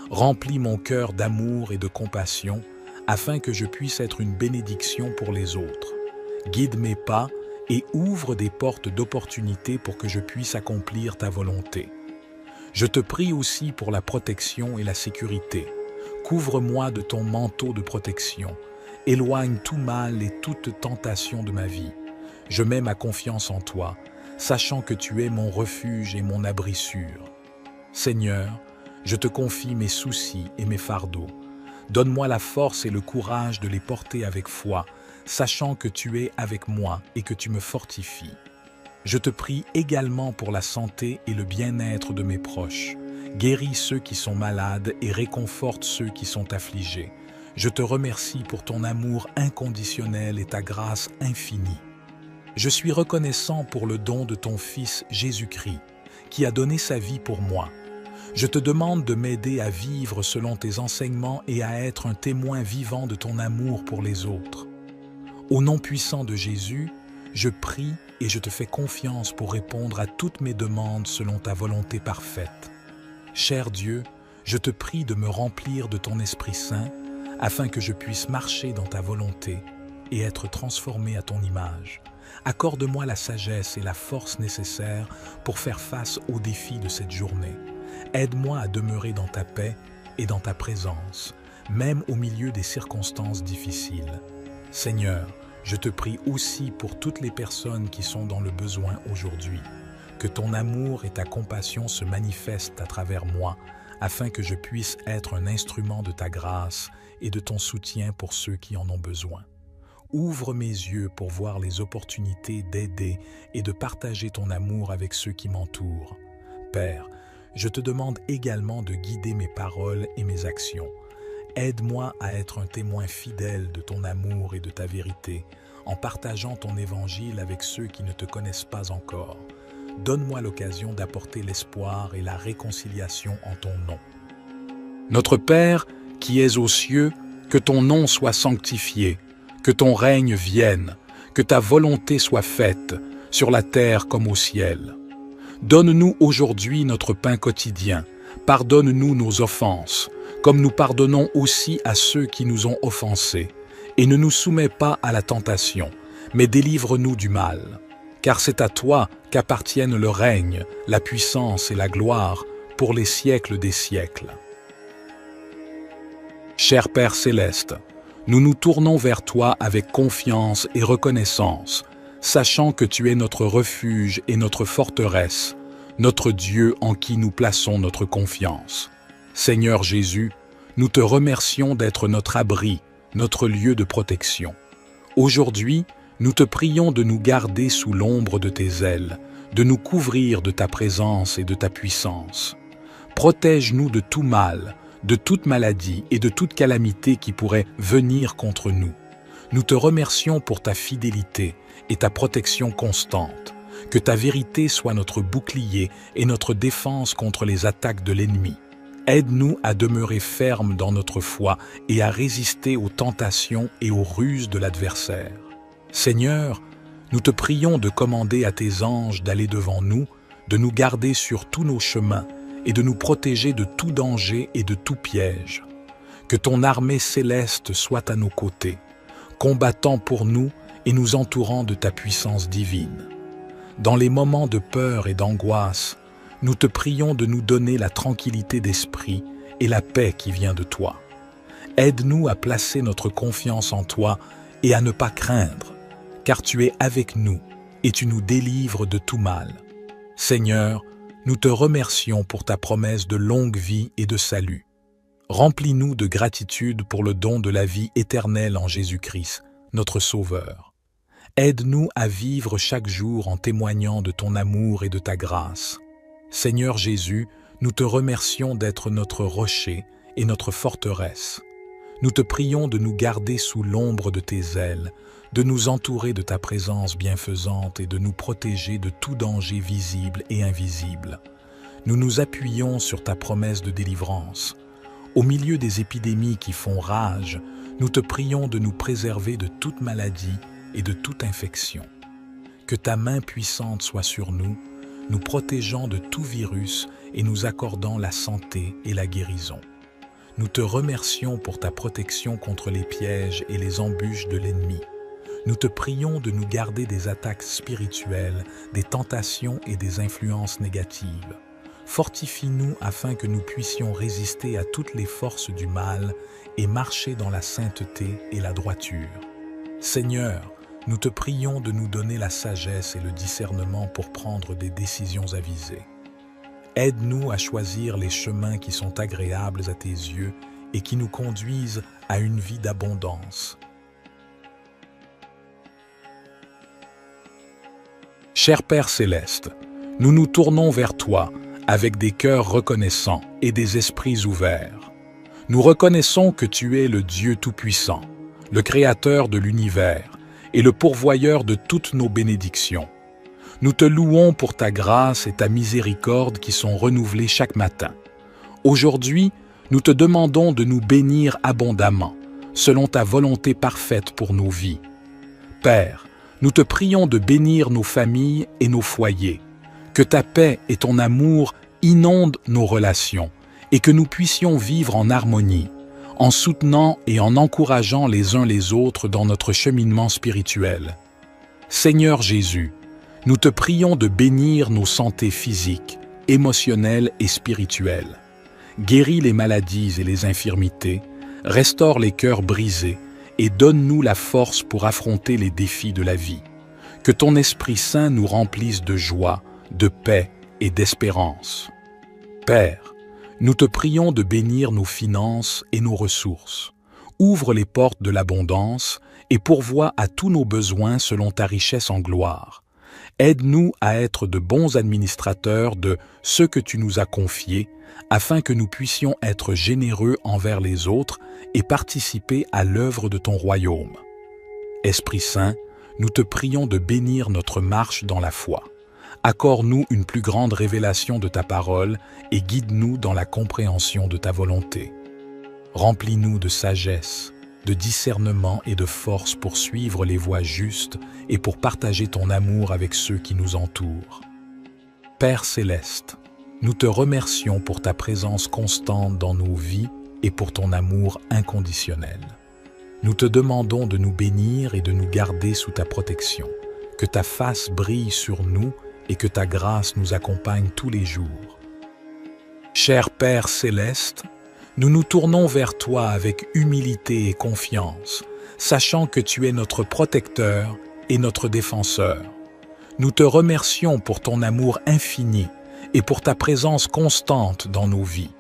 Remplis mon cœur d'amour et de compassion afin que je puisse être une bénédiction pour les autres. Guide mes pas et ouvre des portes d'opportunité pour que je puisse accomplir ta volonté. Je te prie aussi pour la protection et la sécurité. Couvre-moi de ton manteau de protection. Éloigne tout mal et toute tentation de ma vie. Je mets ma confiance en toi, sachant que tu es mon refuge et mon abri sûr. Seigneur, je te confie mes soucis et mes fardeaux. Donne-moi la force et le courage de les porter avec foi, sachant que tu es avec moi et que tu me fortifies. Je te prie également pour la santé et le bien-être de mes proches. Guéris ceux qui sont malades et réconforte ceux qui sont affligés. Je te remercie pour ton amour inconditionnel et ta grâce infinie. Je suis reconnaissant pour le don de ton Fils Jésus-Christ, qui a donné sa vie pour moi. Je te demande de m'aider à vivre selon tes enseignements et à être un témoin vivant de ton amour pour les autres. Au nom puissant de Jésus, je prie et je te fais confiance pour répondre à toutes mes demandes selon ta volonté parfaite. Cher Dieu, je te prie de me remplir de ton Esprit Saint, afin que je puisse marcher dans ta volonté et être transformé à ton image. Accorde-moi la sagesse et la force nécessaires pour faire face aux défis de cette journée. Aide-moi à demeurer dans ta paix et dans ta présence, même au milieu des circonstances difficiles. Seigneur, je te prie aussi pour toutes les personnes qui sont dans le besoin aujourd'hui. Que ton amour et ta compassion se manifestent à travers moi, afin que je puisse être un instrument de ta grâce et de ton soutien pour ceux qui en ont besoin. Ouvre mes yeux pour voir les opportunités d'aider et de partager ton amour avec ceux qui m'entourent. Père, je te demande également de guider mes paroles et mes actions. Aide-moi à être un témoin fidèle de ton amour et de ta vérité, en partageant ton évangile avec ceux qui ne te connaissent pas encore. Donne-moi l'occasion d'apporter l'espoir et la réconciliation en ton nom. Notre Père, qui es aux cieux, que ton nom soit sanctifié, que ton règne vienne, que ta volonté soit faite, sur la terre comme au ciel. Donne-nous aujourd'hui notre pain quotidien, pardonne-nous nos offenses, comme nous pardonnons aussi à ceux qui nous ont offensés, et ne nous soumets pas à la tentation, mais délivre-nous du mal. Car c'est à toi qu'appartiennent le règne, la puissance et la gloire pour les siècles des siècles. Cher Père céleste, nous nous tournons vers toi avec confiance et reconnaissance, sachant que tu es notre refuge et notre forteresse, notre Dieu en qui nous plaçons notre confiance. Seigneur Jésus, nous te remercions d'être notre abri, notre lieu de protection. Aujourd'hui, nous te prions de nous garder sous l'ombre de tes ailes, de nous couvrir de ta présence et de ta puissance. Protège-nous de tout mal, de toute maladie et de toute calamité qui pourrait venir contre nous. Nous te remercions pour ta fidélité et ta protection constante. Que ta vérité soit notre bouclier et notre défense contre les attaques de l'ennemi. Aide-nous à demeurer fermes dans notre foi et à résister aux tentations et aux ruses de l'adversaire. Seigneur, nous te prions de commander à tes anges d'aller devant nous, de nous garder sur tous nos chemins et de nous protéger de tout danger et de tout piège. Que ton armée céleste soit à nos côtés, combattant pour nous et nous entourant de ta puissance divine. Dans les moments de peur et d'angoisse, nous te prions de nous donner la tranquillité d'esprit et la paix qui vient de toi. Aide-nous à placer notre confiance en toi et à ne pas craindre, car tu es avec nous et tu nous délivres de tout mal. Seigneur, nous te remercions pour ta promesse de longue vie et de salut. Remplis-nous de gratitude pour le don de la vie éternelle en Jésus-Christ, notre Sauveur. Aide-nous à vivre chaque jour en témoignant de ton amour et de ta grâce. Seigneur Jésus, nous te remercions d'être notre rocher et notre forteresse. Nous te prions de nous garder sous l'ombre de tes ailes, de nous entourer de ta présence bienfaisante et de nous protéger de tout danger visible et invisible. Nous nous appuyons sur ta promesse de délivrance. Au milieu des épidémies qui font rage, nous te prions de nous préserver de toute maladie et de toute infection. Que ta main puissante soit sur nous, nous protégeant de tout virus et nous accordant la santé et la guérison. Nous te remercions pour ta protection contre les pièges et les embûches de l'ennemi. Nous te prions de nous garder des attaques spirituelles, des tentations et des influences négatives. Fortifie-nous afin que nous puissions résister à toutes les forces du mal et marcher dans la sainteté et la droiture. Seigneur, nous te prions de nous donner la sagesse et le discernement pour prendre des décisions avisées. Aide-nous à choisir les chemins qui sont agréables à tes yeux et qui nous conduisent à une vie d'abondance. Cher Père céleste, nous nous tournons vers toi avec des cœurs reconnaissants et des esprits ouverts. Nous reconnaissons que tu es le Dieu Tout-Puissant, le Créateur de l'univers et le pourvoyeur de toutes nos bénédictions. Nous te louons pour ta grâce et ta miséricorde qui sont renouvelées chaque matin. Aujourd'hui, nous te demandons de nous bénir abondamment, selon ta volonté parfaite pour nos vies. Père, nous te prions de bénir nos familles et nos foyers, que ta paix et ton amour inondent nos relations et que nous puissions vivre en harmonie, en soutenant et en encourageant les uns les autres dans notre cheminement spirituel. Seigneur Jésus, nous te prions de bénir nos santé physiques, émotionnelles et spirituelles. Guéris les maladies et les infirmités, restaure les cœurs brisés et donne-nous la force pour affronter les défis de la vie. Que ton Esprit Saint nous remplisse de joie, de paix et d'espérance. Père, nous te prions de bénir nos finances et nos ressources. Ouvre les portes de l'abondance et pourvois à tous nos besoins selon ta richesse en gloire. Aide-nous à être de bons administrateurs de ce que tu nous as confié, afin que nous puissions être généreux envers les autres et participer à l'œuvre de ton royaume. Esprit Saint, nous te prions de bénir notre marche dans la foi. Accorde-nous une plus grande révélation de ta parole et guide-nous dans la compréhension de ta volonté. Remplis-nous de sagesse, de discernement et de force pour suivre les voies justes et pour partager ton amour avec ceux qui nous entourent. Père céleste, nous te remercions pour ta présence constante dans nos vies et pour ton amour inconditionnel. Nous te demandons de nous bénir et de nous garder sous ta protection, que ta face brille sur nous et que ta grâce nous accompagne tous les jours. Cher Père céleste, Nous nous tournons vers toi avec humilité et confiance, sachant que tu es notre protecteur et notre défenseur. Nous te remercions pour ton amour infini et pour ta présence constante dans nos vies.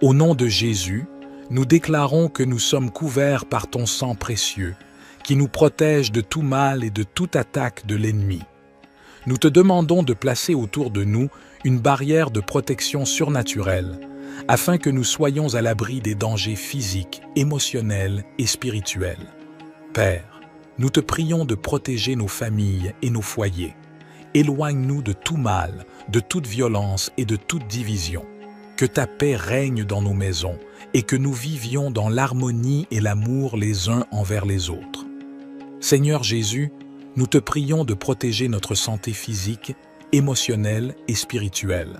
Au nom de Jésus, nous déclarons que nous sommes couverts par ton sang précieux, qui nous protège de tout mal et de toute attaque de l'ennemi. Nous te demandons de placer autour de nous une barrière de protection surnaturelle, afin que nous soyons à l'abri des dangers physiques, émotionnels et spirituels. Père, nous te prions de protéger nos familles et nos foyers. Éloigne-nous de tout mal, de toute violence et de toute division. Que ta paix règne dans nos maisons et que nous vivions dans l'harmonie et l'amour les uns envers les autres. Seigneur Jésus, nous te prions de protéger notre santé physique, émotionnelle et spirituelle.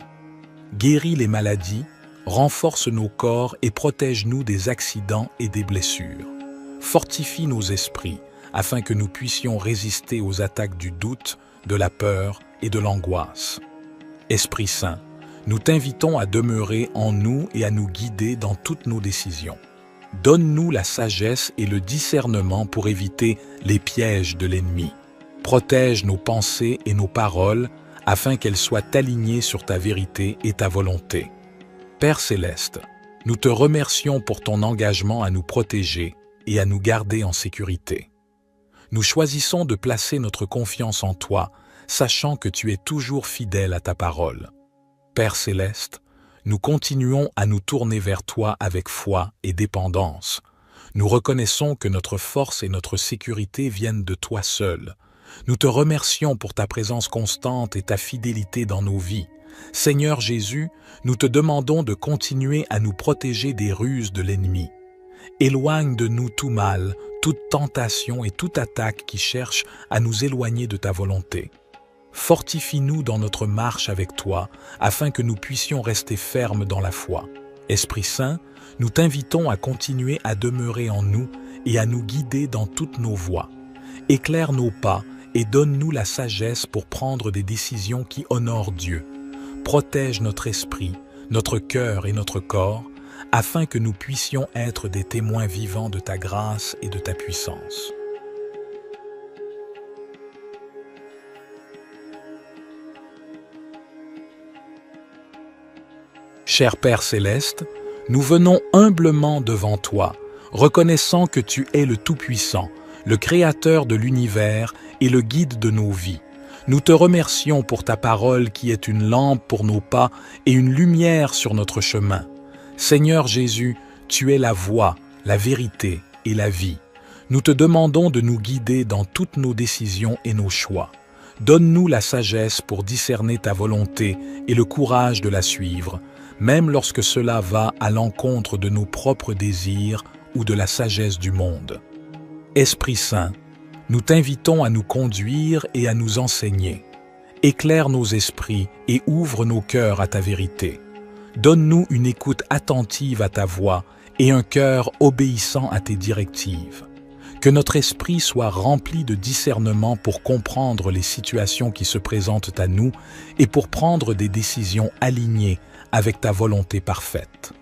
Guéris les maladies, renforce nos corps et protège-nous des accidents et des blessures. Fortifie nos esprits afin que nous puissions résister aux attaques du doute, de la peur et de l'angoisse. Esprit Saint, nous t'invitons à demeurer en nous et à nous guider dans toutes nos décisions. Donne-nous la sagesse et le discernement pour éviter les pièges de l'ennemi. Protège nos pensées et nos paroles afin qu'elles soient alignées sur ta vérité et ta volonté. Père Céleste, nous te remercions pour ton engagement à nous protéger et à nous garder en sécurité. Nous choisissons de placer notre confiance en toi, sachant que tu es toujours fidèle à ta parole. Père Céleste, nous continuons à nous tourner vers toi avec foi et dépendance. Nous reconnaissons que notre force et notre sécurité viennent de toi seul. Nous te remercions pour ta présence constante et ta fidélité dans nos vies. Seigneur Jésus, nous te demandons de continuer à nous protéger des ruses de l'ennemi. Éloigne de nous tout mal, toute tentation et toute attaque qui cherche à nous éloigner de ta volonté. Fortifie-nous dans notre marche avec toi, afin que nous puissions rester fermes dans la foi. Esprit Saint, nous t'invitons à continuer à demeurer en nous et à nous guider dans toutes nos voies. Éclaire nos pas et donne-nous la sagesse pour prendre des décisions qui honorent Dieu. Protège notre esprit, notre cœur et notre corps, afin que nous puissions être des témoins vivants de ta grâce et de ta puissance. Cher Père Céleste, nous venons humblement devant toi, reconnaissant que tu es le Tout-Puissant, le Créateur de l'univers et le guide de nos vies. Nous te remercions pour ta parole qui est une lampe pour nos pas et une lumière sur notre chemin. Seigneur Jésus, tu es la voie, la vérité et la vie. Nous te demandons de nous guider dans toutes nos décisions et nos choix. Donne-nous la sagesse pour discerner ta volonté et le courage de la suivre, même lorsque cela va à l'encontre de nos propres désirs ou de la sagesse du monde. Esprit Saint, nous t'invitons à nous conduire et à nous enseigner. Éclaire nos esprits et ouvre nos cœurs à ta vérité. Donne-nous une écoute attentive à ta voix et un cœur obéissant à tes directives. Que notre esprit soit rempli de discernement pour comprendre les situations qui se présentent à nous et pour prendre des décisions alignées avec ta volonté parfaite.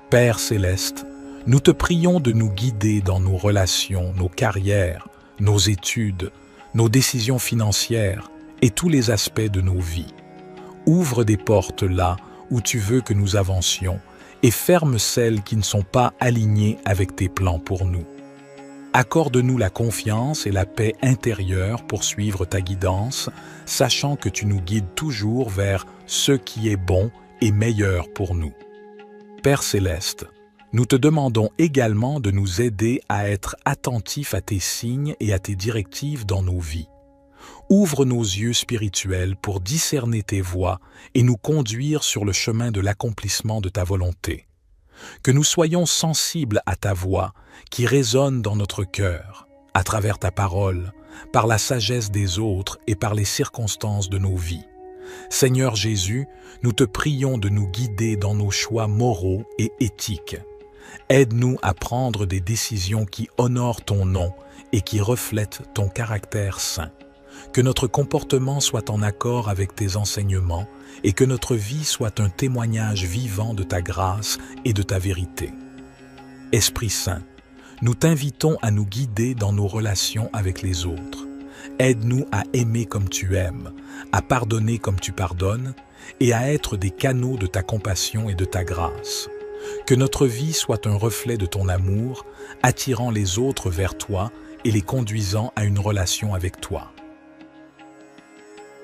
Père Céleste, nous te prions de nous guider dans nos relations, nos carrières, nos études, nos décisions financières et tous les aspects de nos vies. Ouvre des portes là où tu veux que nous avancions et ferme celles qui ne sont pas alignées avec tes plans pour nous. Accorde-nous la confiance et la paix intérieure pour suivre ta guidance, sachant que tu nous guides toujours vers ce qui est bon et meilleur pour nous. Père Céleste, nous te demandons également de nous aider à être attentifs à tes signes et à tes directives dans nos vies. Ouvre nos yeux spirituels pour discerner tes voies et nous conduire sur le chemin de l'accomplissement de ta volonté. Que nous soyons sensibles à ta voix qui résonne dans notre cœur, à travers ta parole, par la sagesse des autres et par les circonstances de nos vies. Seigneur Jésus, nous te prions de nous guider dans nos choix moraux et éthiques. Aide-nous à prendre des décisions qui honorent ton nom et qui reflètent ton caractère saint. Que notre comportement soit en accord avec tes enseignements et que notre vie soit un témoignage vivant de ta grâce et de ta vérité. Esprit Saint, nous t'invitons à nous guider dans nos relations avec les autres. Aide-nous à aimer comme tu aimes, à pardonner comme tu pardonnes et à être des canaux de ta compassion et de ta grâce. Que notre vie soit un reflet de ton amour, attirant les autres vers toi et les conduisant à une relation avec toi.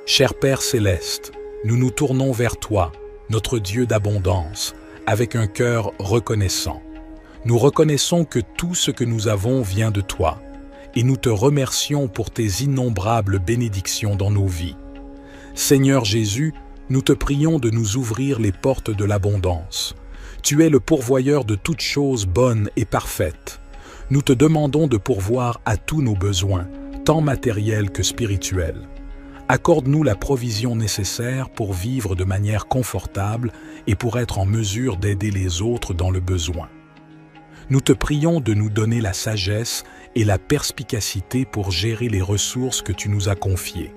Cher Père céleste, nous nous tournons vers toi, notre Dieu d'abondance, avec un cœur reconnaissant. Nous reconnaissons que tout ce que nous avons vient de toi, et nous te remercions pour tes innombrables bénédictions dans nos vies. Seigneur Jésus, nous te prions de nous ouvrir les portes de l'abondance. Tu es le pourvoyeur de toutes choses bonnes et parfaites. Nous te demandons de pourvoir à tous nos besoins, tant matériels que spirituels. Accorde-nous la provision nécessaire pour vivre de manière confortable et pour être en mesure d'aider les autres dans le besoin. Nous te prions de nous donner la sagesse et la perspicacité pour gérer les ressources que tu nous as confiées.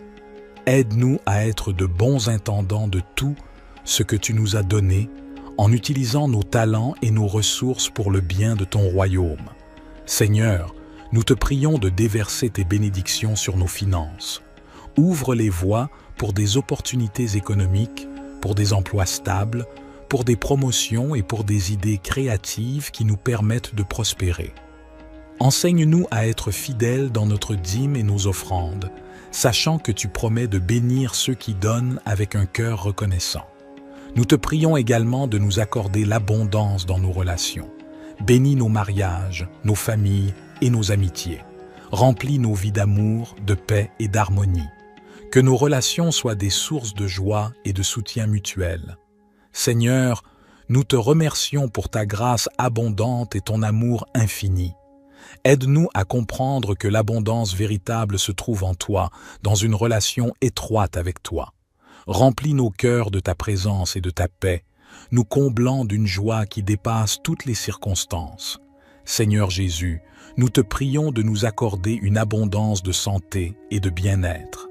Aide-nous à être de bons intendants de tout ce que tu nous as donné, en utilisant nos talents et nos ressources pour le bien de ton royaume. Seigneur, nous te prions de déverser tes bénédictions sur nos finances. Ouvre les voies pour des opportunités économiques, pour des emplois stables, pour des promotions et pour des idées créatives qui nous permettent de prospérer. Enseigne-nous à être fidèles dans notre dîme et nos offrandes, sachant que tu promets de bénir ceux qui donnent avec un cœur reconnaissant. Nous te prions également de nous accorder l'abondance dans nos relations. Bénis nos mariages, nos familles et nos amitiés. Remplis nos vies d'amour, de paix et d'harmonie. Que nos relations soient des sources de joie et de soutien mutuel. Seigneur, nous te remercions pour ta grâce abondante et ton amour infini. Aide-nous à comprendre que l'abondance véritable se trouve en toi, dans une relation étroite avec toi. Remplis nos cœurs de ta présence et de ta paix, nous comblant d'une joie qui dépasse toutes les circonstances. Seigneur Jésus, nous te prions de nous accorder une abondance de santé et de bien-être.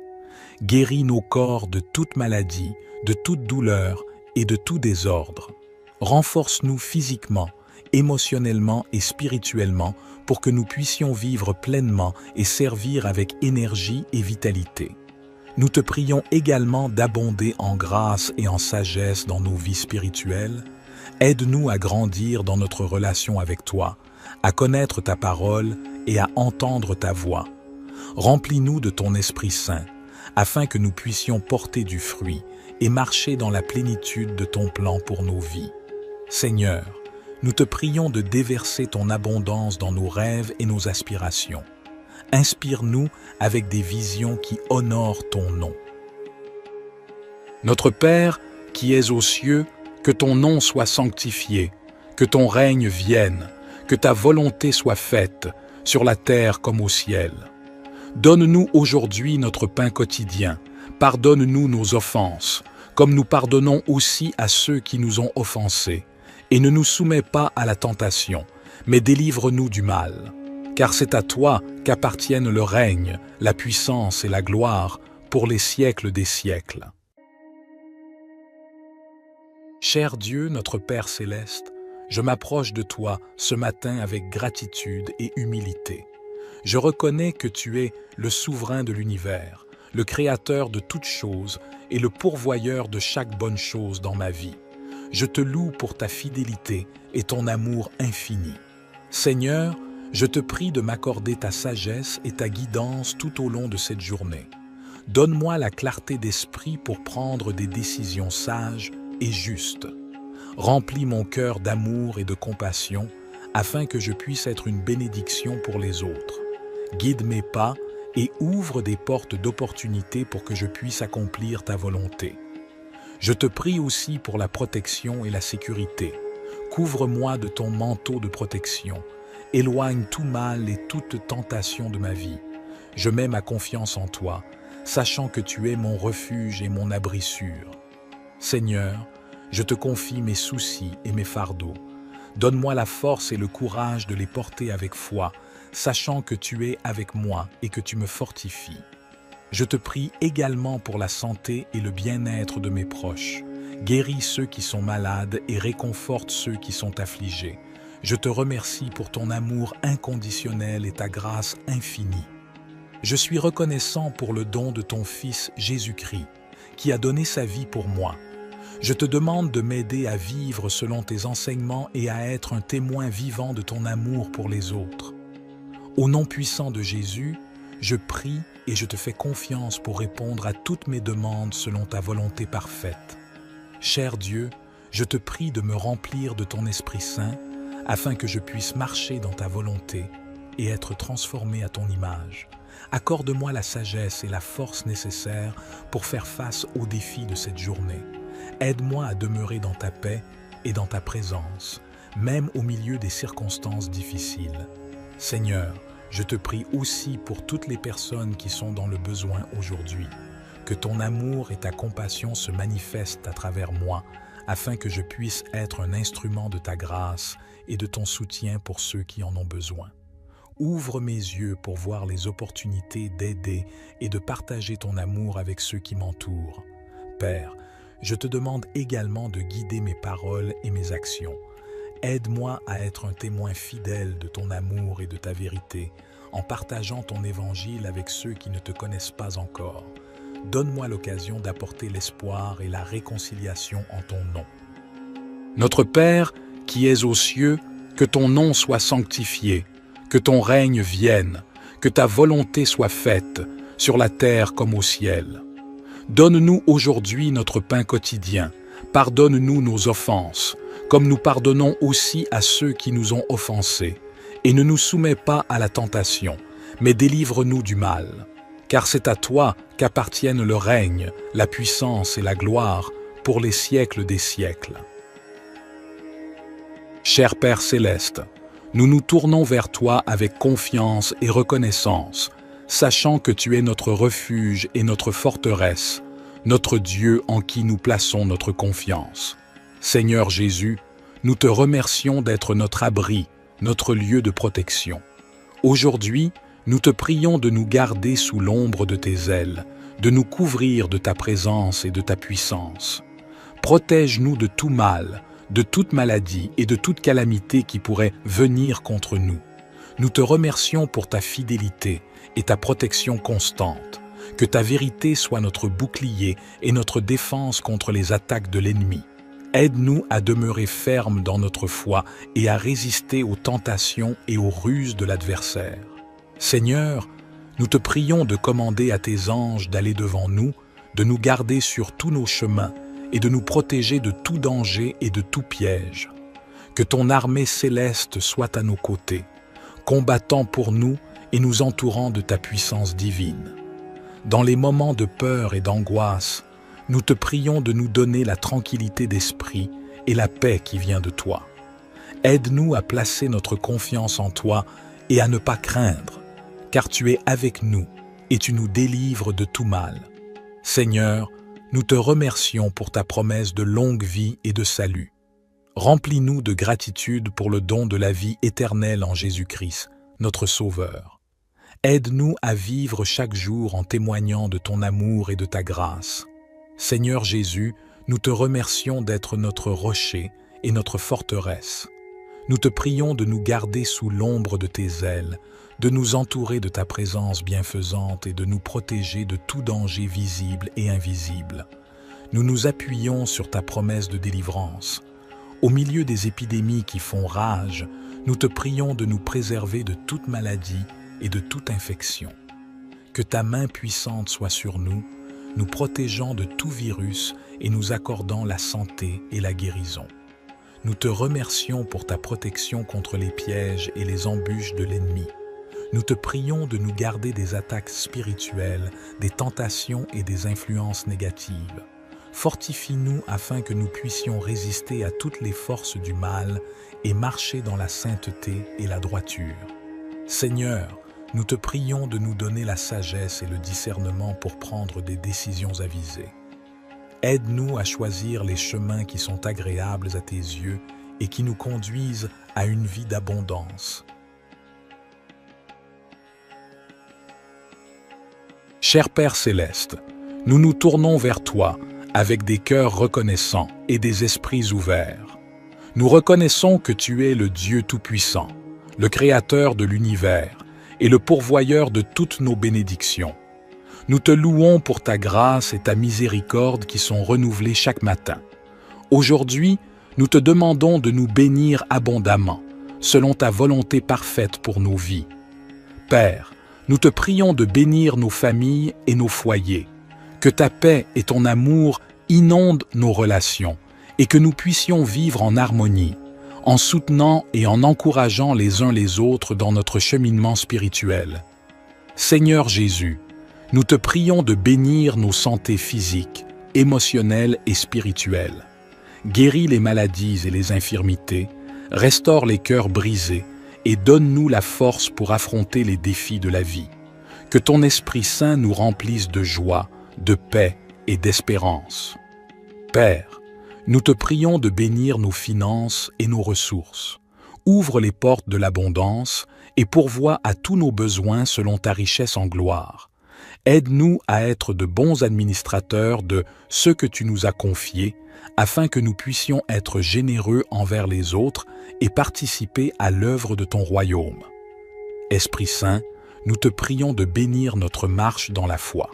Guéris nos corps de toute maladie, de toute douleur et de tout désordre. Renforce-nous physiquement, émotionnellement et spirituellement pour que nous puissions vivre pleinement et servir avec énergie et vitalité. Nous te prions également d'abonder en grâce et en sagesse dans nos vies spirituelles. Aide-nous à grandir dans notre relation avec toi, à connaître ta parole et à entendre ta voix. Remplis-nous de ton Esprit Saint, afin que nous puissions porter du fruit et marcher dans la plénitude de ton plan pour nos vies. Seigneur, nous te prions de déverser ton abondance dans nos rêves et nos aspirations. Inspire-nous avec des visions qui honorent ton nom. Notre Père, qui es aux cieux, que ton nom soit sanctifié, que ton règne vienne, que ta volonté soit faite, sur la terre comme au ciel. Donne-nous aujourd'hui notre pain quotidien. Pardonne-nous nos offenses, comme nous pardonnons aussi à ceux qui nous ont offensés. Et ne nous soumets pas à la tentation, mais délivre-nous du mal. Car c'est à toi qu'appartiennent le règne, la puissance et la gloire pour les siècles des siècles. Cher Dieu, notre Père céleste, je m'approche de toi ce matin avec gratitude et humilité. Je reconnais que tu es le souverain de l'univers, le créateur de toutes choses et le pourvoyeur de chaque bonne chose dans ma vie. Je te loue pour ta fidélité et ton amour infini. Seigneur, je te prie de m'accorder ta sagesse et ta guidance tout au long de cette journée. Donne-moi la clarté d'esprit pour prendre des décisions sages et justes. Remplis mon cœur d'amour et de compassion afin que je puisse être une bénédiction pour les autres. Guide mes pas et ouvre des portes d'opportunité pour que je puisse accomplir ta volonté. Je te prie aussi pour la protection et la sécurité. Couvre-moi de ton manteau de protection. Éloigne tout mal et toute tentation de ma vie. Je mets ma confiance en toi, sachant que tu es mon refuge et mon abri sûr. Seigneur, je te confie mes soucis et mes fardeaux. Donne-moi la force et le courage de les porter avec foi, sachant que tu es avec moi et que tu me fortifies. Je te prie également pour la santé et le bien-être de mes proches. Guéris ceux qui sont malades et réconforte ceux qui sont affligés. Je te remercie pour ton amour inconditionnel et ta grâce infinie. Je suis reconnaissant pour le don de ton Fils Jésus-Christ, qui a donné sa vie pour moi. Je te demande de m'aider à vivre selon tes enseignements et à être un témoin vivant de ton amour pour les autres. Au nom puissant de Jésus, je prie et je te fais confiance pour répondre à toutes mes demandes selon ta volonté parfaite. Cher Dieu, je te prie de me remplir de ton Esprit Saint afin que je puisse marcher dans ta volonté et être transformé à ton image. Accorde-moi la sagesse et la force nécessaires pour faire face aux défis de cette journée. Aide-moi à demeurer dans ta paix et dans ta présence, même au milieu des circonstances difficiles. Seigneur, je te prie aussi pour toutes les personnes qui sont dans le besoin aujourd'hui. Que ton amour et ta compassion se manifestent à travers moi, afin que je puisse être un instrument de ta grâce et de ton soutien pour ceux qui en ont besoin. Ouvre mes yeux pour voir les opportunités d'aider et de partager ton amour avec ceux qui m'entourent. Père, je te demande également de guider mes paroles et mes actions. Aide-moi à être un témoin fidèle de ton amour et de ta vérité, en partageant ton évangile avec ceux qui ne te connaissent pas encore. Donne-moi l'occasion d'apporter l'espoir et la réconciliation en ton nom. Notre Père, qui es aux cieux, que ton nom soit sanctifié, que ton règne vienne, que ta volonté soit faite, sur la terre comme au ciel. Donne-nous aujourd'hui notre pain quotidien. Pardonne-nous nos offenses, comme nous pardonnons aussi à ceux qui nous ont offensés. Et ne nous soumets pas à la tentation, mais délivre-nous du mal. Car c'est à toi qu'appartiennent le règne, la puissance et la gloire pour les siècles des siècles. Cher Père céleste, nous nous tournons vers toi avec confiance et reconnaissance, sachant que tu es notre refuge et notre forteresse, notre Dieu en qui nous plaçons notre confiance. Seigneur Jésus, nous te remercions d'être notre abri, notre lieu de protection. Aujourd'hui, nous te prions de nous garder sous l'ombre de tes ailes, de nous couvrir de ta présence et de ta puissance. Protège-nous de tout mal, de toute maladie et de toute calamité qui pourrait venir contre nous. Nous te remercions pour ta fidélité et ta protection constante. Que ta vérité soit notre bouclier et notre défense contre les attaques de l'ennemi. Aide-nous à demeurer fermes dans notre foi et à résister aux tentations et aux ruses de l'adversaire. Seigneur, nous te prions de commander à tes anges d'aller devant nous, de nous garder sur tous nos chemins et de nous protéger de tout danger et de tout piège. Que ton armée céleste soit à nos côtés, combattant pour nous et nous entourant de ta puissance divine. Dans les moments de peur et d'angoisse, nous te prions de nous donner la tranquillité d'esprit et la paix qui vient de toi. Aide-nous à placer notre confiance en toi et à ne pas craindre, car tu es avec nous et tu nous délivres de tout mal. Seigneur, nous te remercions pour ta promesse de longue vie et de salut. Remplis-nous de gratitude pour le don de la vie éternelle en Jésus-Christ, notre Sauveur. Aide-nous à vivre chaque jour en témoignant de ton amour et de ta grâce. Seigneur Jésus, nous te remercions d'être notre rocher et notre forteresse. Nous te prions de nous garder sous l'ombre de tes ailes, de nous entourer de ta présence bienfaisante et de nous protéger de tout danger visible et invisible. Nous nous appuyons sur ta promesse de délivrance. Au milieu des épidémies qui font rage, nous te prions de nous préserver de toute maladie et de toute infection. Que ta main puissante soit sur nous, nous protégeant de tout virus et nous accordant la santé et la guérison. Nous te remercions pour ta protection contre les pièges et les embûches de l'ennemi. Nous te prions de nous garder des attaques spirituelles, des tentations et des influences négatives. Fortifie-nous afin que nous puissions résister à toutes les forces du mal et marcher dans la sainteté et la droiture. Seigneur, nous te prions de nous donner la sagesse et le discernement pour prendre des décisions avisées. Aide-nous à choisir les chemins qui sont agréables à tes yeux et qui nous conduisent à une vie d'abondance. Cher Père céleste, nous nous tournons vers toi avec des cœurs reconnaissants et des esprits ouverts. Nous reconnaissons que tu es le Dieu Tout-Puissant, le Créateur de l'univers et le pourvoyeur de toutes nos bénédictions. Nous te louons pour ta grâce et ta miséricorde qui sont renouvelées chaque matin. Aujourd'hui, nous te demandons de nous bénir abondamment, selon ta volonté parfaite pour nos vies. Père, nous te prions de bénir nos familles et nos foyers, que ta paix et ton amour inondent nos relations et que nous puissions vivre en harmonie, en soutenant et en encourageant les uns les autres dans notre cheminement spirituel. Seigneur Jésus, nous te prions de bénir nos santé physiques, émotionnelles et spirituelles. Guéris les maladies et les infirmités, restaure les cœurs brisés et donne-nous la force pour affronter les défis de la vie. Que ton Esprit Saint nous remplisse de joie, de paix et d'espérance. Père, nous te prions de bénir nos finances et nos ressources. Ouvre les portes de l'abondance et pourvois à tous nos besoins selon ta richesse en gloire. Aide-nous à être de bons administrateurs de ce que tu nous as confié, afin que nous puissions être généreux envers les autres et participer à l'œuvre de ton royaume. Esprit Saint, nous te prions de bénir notre marche dans la foi.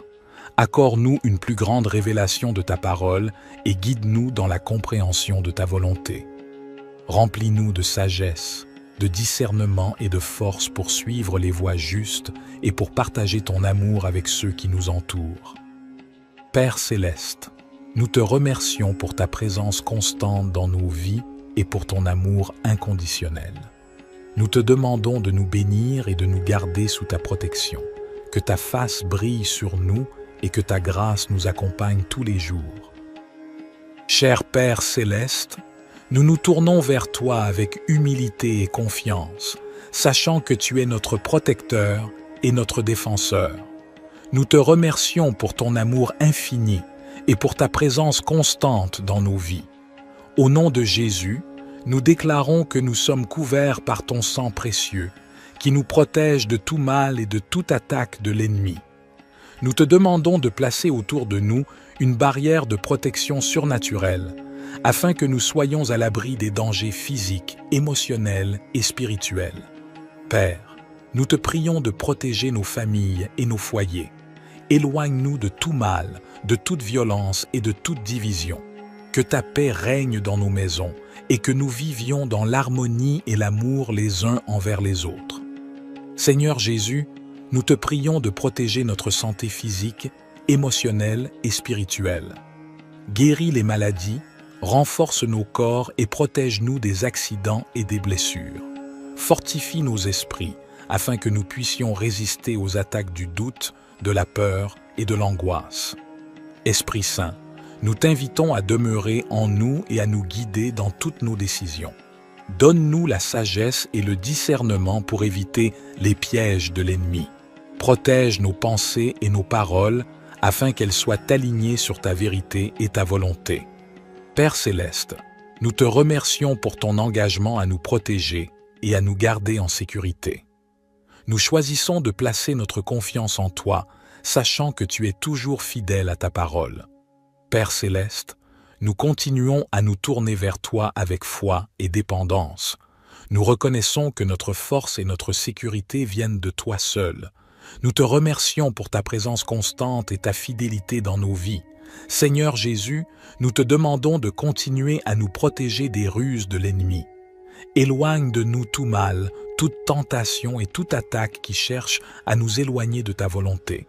Accorde-nous une plus grande révélation de ta parole et guide-nous dans la compréhension de ta volonté. Remplis-nous de sagesse, de discernement et de force pour suivre les voies justes et pour partager ton amour avec ceux qui nous entourent. Père céleste, nous te remercions pour ta présence constante dans nos vies et pour ton amour inconditionnel. Nous te demandons de nous bénir et de nous garder sous ta protection, que ta face brille sur nous et que ta grâce nous accompagne tous les jours. Cher Père céleste, nous nous tournons vers toi avec humilité et confiance, sachant que tu es notre protecteur et notre défenseur. Nous te remercions pour ton amour infini et pour ta présence constante dans nos vies. Au nom de Jésus, nous déclarons que nous sommes couverts par ton sang précieux, qui nous protège de tout mal et de toute attaque de l'ennemi. Nous te demandons de placer autour de nous une barrière de protection surnaturelle, afin que nous soyons à l'abri des dangers physiques, émotionnels et spirituels. Père, nous te prions de protéger nos familles et nos foyers. Éloigne-nous de tout mal, de toute violence et de toute division. Que ta paix règne dans nos maisons et que nous vivions dans l'harmonie et l'amour les uns envers les autres. Seigneur Jésus, nous te prions de protéger notre santé physique, émotionnelle et spirituelle. Guéris les maladies, renforce nos corps et protège-nous des accidents et des blessures. Fortifie nos esprits afin que nous puissions résister aux attaques du doute, de la peur et de l'angoisse. Esprit Saint, nous t'invitons à demeurer en nous et à nous guider dans toutes nos décisions. Donne-nous la sagesse et le discernement pour éviter les pièges de l'ennemi. Protège nos pensées et nos paroles afin qu'elles soient alignées sur ta vérité et ta volonté. Père céleste, nous te remercions pour ton engagement à nous protéger et à nous garder en sécurité. Nous choisissons de placer notre confiance en toi, sachant que tu es toujours fidèle à ta parole. Père céleste, nous continuons à nous tourner vers toi avec foi et dépendance. Nous reconnaissons que notre force et notre sécurité viennent de toi seul. Nous te remercions pour ta présence constante et ta fidélité dans nos vies. Seigneur Jésus, nous te demandons de continuer à nous protéger des ruses de l'ennemi. Éloigne de nous tout mal, toute tentation et toute attaque qui cherche à nous éloigner de ta volonté.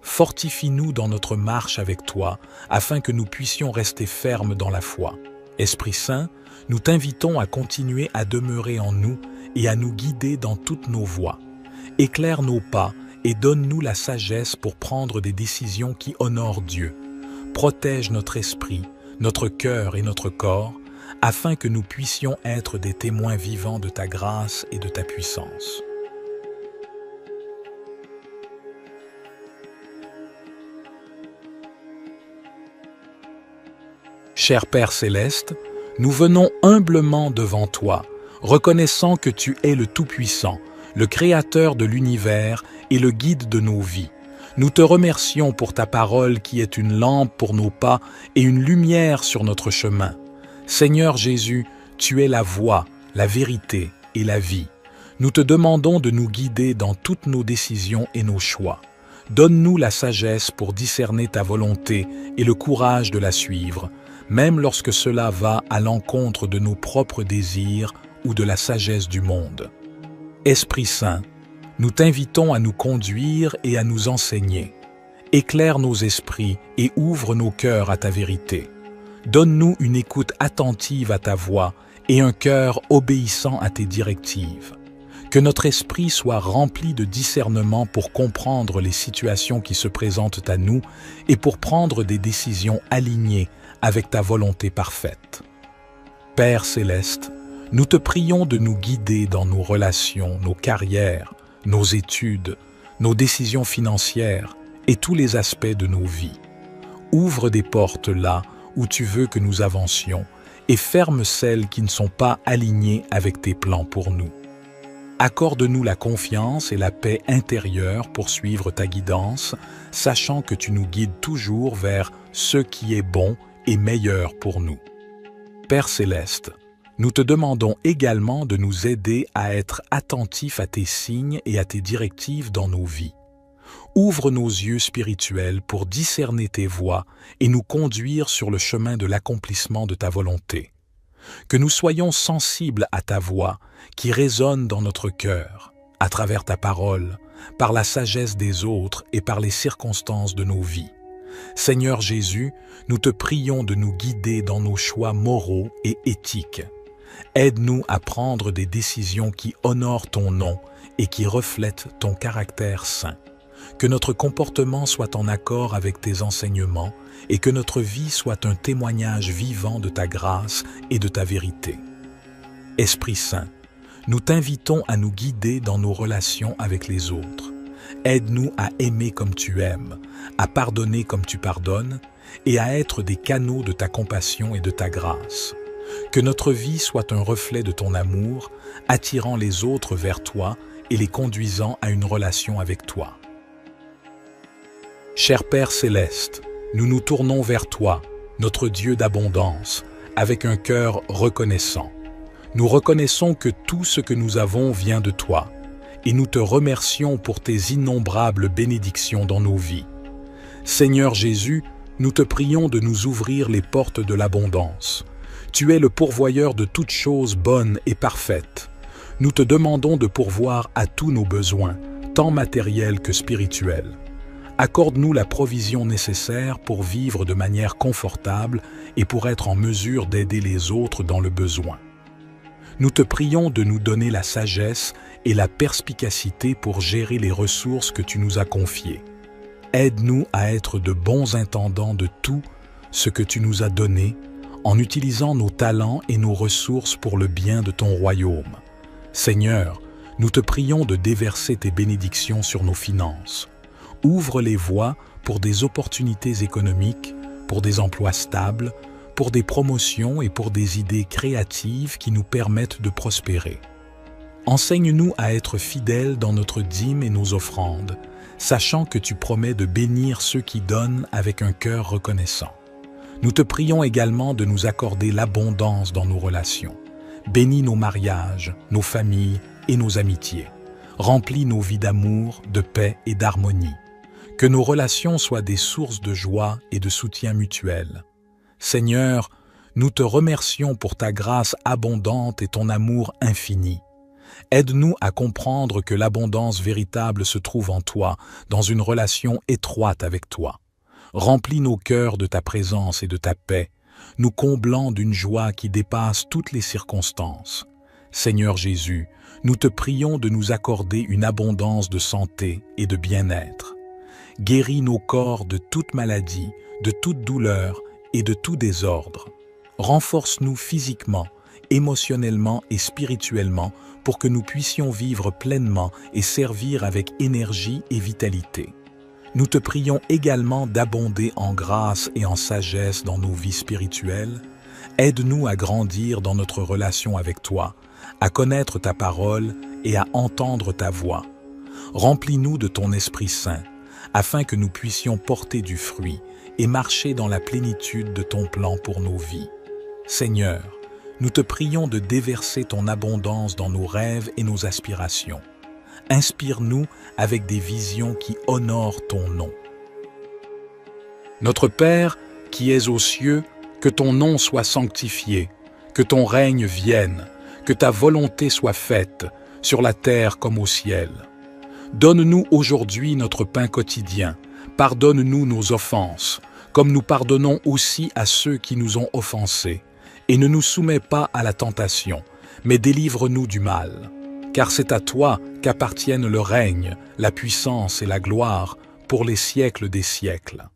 Fortifie-nous dans notre marche avec toi, afin que nous puissions rester fermes dans la foi. Esprit Saint, nous t'invitons à continuer à demeurer en nous et à nous guider dans toutes nos voies. Éclaire nos pas et donne-nous la sagesse pour prendre des décisions qui honorent Dieu. Protège notre esprit, notre cœur et notre corps, afin que nous puissions être des témoins vivants de ta grâce et de ta puissance. Cher Père céleste, nous venons humblement devant toi, reconnaissant que tu es le Tout-Puissant, le Créateur de l'univers et le guide de nos vies. Nous te remercions pour ta parole qui est une lampe pour nos pas et une lumière sur notre chemin. Seigneur Jésus, tu es la voie, la vérité et la vie. Nous te demandons de nous guider dans toutes nos décisions et nos choix. Donne-nous la sagesse pour discerner ta volonté et le courage de la suivre, même lorsque cela va à l'encontre de nos propres désirs ou de la sagesse du monde. Esprit Saint, nous t'invitons à nous conduire et à nous enseigner. Éclaire nos esprits et ouvre nos cœurs à ta vérité. Donne-nous une écoute attentive à ta voix et un cœur obéissant à tes directives. Que notre esprit soit rempli de discernement pour comprendre les situations qui se présentent à nous et pour prendre des décisions alignées avec ta volonté parfaite. Père céleste, nous te prions de nous guider dans nos relations, nos carrières, nos études, nos décisions financières et tous les aspects de nos vies. Ouvre des portes là où tu veux que nous avancions et ferme celles qui ne sont pas alignées avec tes plans pour nous. Accorde-nous la confiance et la paix intérieure pour suivre ta guidance, sachant que tu nous guides toujours vers ce qui est bon et meilleur pour nous. Père céleste, nous te demandons également de nous aider à être attentifs à tes signes et à tes directives dans nos vies. Ouvre nos yeux spirituels pour discerner tes voies et nous conduire sur le chemin de l'accomplissement de ta volonté. Que nous soyons sensibles à ta voix qui résonne dans notre cœur, à travers ta parole, par la sagesse des autres et par les circonstances de nos vies. Seigneur Jésus, nous te prions de nous guider dans nos choix moraux et éthiques. Aide-nous à prendre des décisions qui honorent ton nom et qui reflètent ton caractère saint. Que notre comportement soit en accord avec tes enseignements et que notre vie soit un témoignage vivant de ta grâce et de ta vérité. Esprit Saint, nous t'invitons à nous guider dans nos relations avec les autres. Aide-nous à aimer comme tu aimes, à pardonner comme tu pardonnes et à être des canaux de ta compassion et de ta grâce. Que notre vie soit un reflet de ton amour, attirant les autres vers toi et les conduisant à une relation avec toi. Cher Père céleste, nous nous tournons vers toi, notre Dieu d'abondance, avec un cœur reconnaissant. Nous reconnaissons que tout ce que nous avons vient de toi, et nous te remercions pour tes innombrables bénédictions dans nos vies. Seigneur Jésus, nous te prions de nous ouvrir les portes de l'abondance. Tu es le pourvoyeur de toutes choses bonnes et parfaites. Nous te demandons de pourvoir à tous nos besoins, tant matériels que spirituels. Accorde-nous la provision nécessaire pour vivre de manière confortable et pour être en mesure d'aider les autres dans le besoin. Nous te prions de nous donner la sagesse et la perspicacité pour gérer les ressources que tu nous as confiées. Aide-nous à être de bons intendants de tout ce que tu nous as donné, en utilisant nos talents et nos ressources pour le bien de ton royaume. Seigneur, nous te prions de déverser tes bénédictions sur nos finances. Ouvre les voies pour des opportunités économiques, pour des emplois stables, pour des promotions et pour des idées créatives qui nous permettent de prospérer. Enseigne-nous à être fidèles dans notre dîme et nos offrandes, sachant que tu promets de bénir ceux qui donnent avec un cœur reconnaissant. Nous te prions également de nous accorder l'abondance dans nos relations. Bénis nos mariages, nos familles et nos amitiés. Remplis nos vies d'amour, de paix et d'harmonie. Que nos relations soient des sources de joie et de soutien mutuel. Seigneur, nous te remercions pour ta grâce abondante et ton amour infini. Aide-nous à comprendre que l'abondance véritable se trouve en toi, dans une relation étroite avec toi. Remplis nos cœurs de ta présence et de ta paix, nous comblant d'une joie qui dépasse toutes les circonstances. Seigneur Jésus, nous te prions de nous accorder une abondance de santé et de bien-être. Guéris nos corps de toute maladie, de toute douleur et de tout désordre. Renforce-nous physiquement, émotionnellement et spirituellement pour que nous puissions vivre pleinement et servir avec énergie et vitalité. Nous te prions également d'abonder en grâce et en sagesse dans nos vies spirituelles. Aide-nous à grandir dans notre relation avec toi, à connaître ta parole et à entendre ta voix. Remplis-nous de ton Esprit Saint, afin que nous puissions porter du fruit et marcher dans la plénitude de ton plan pour nos vies. Seigneur, nous te prions de déverser ton abondance dans nos rêves et nos aspirations. Inspire-nous avec des visions qui honorent ton nom. Notre Père, qui es aux cieux, que ton nom soit sanctifié, que ton règne vienne, que ta volonté soit faite, sur la terre comme au ciel. Donne-nous aujourd'hui notre pain quotidien, pardonne-nous nos offenses, comme nous pardonnons aussi à ceux qui nous ont offensés, et ne nous soumets pas à la tentation, mais délivre-nous du mal. Car c'est à toi qu'appartiennent le règne, la puissance et la gloire pour les siècles des siècles.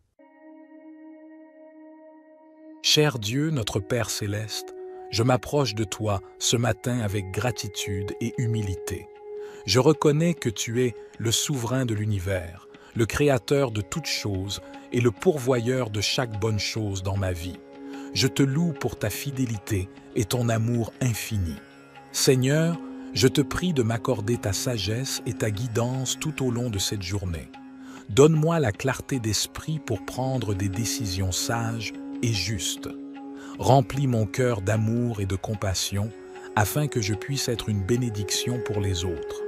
Cher Dieu, notre Père céleste, je m'approche de toi ce matin avec gratitude et humilité. Je reconnais que tu es le souverain de l'univers, le créateur de toutes choses et le pourvoyeur de chaque bonne chose dans ma vie. Je te loue pour ta fidélité et ton amour infini. Seigneur, je te prie de m'accorder ta sagesse et ta guidance tout au long de cette journée. Donne-moi la clarté d'esprit pour prendre des décisions sages et justes. Remplis mon cœur d'amour et de compassion afin que je puisse être une bénédiction pour les autres.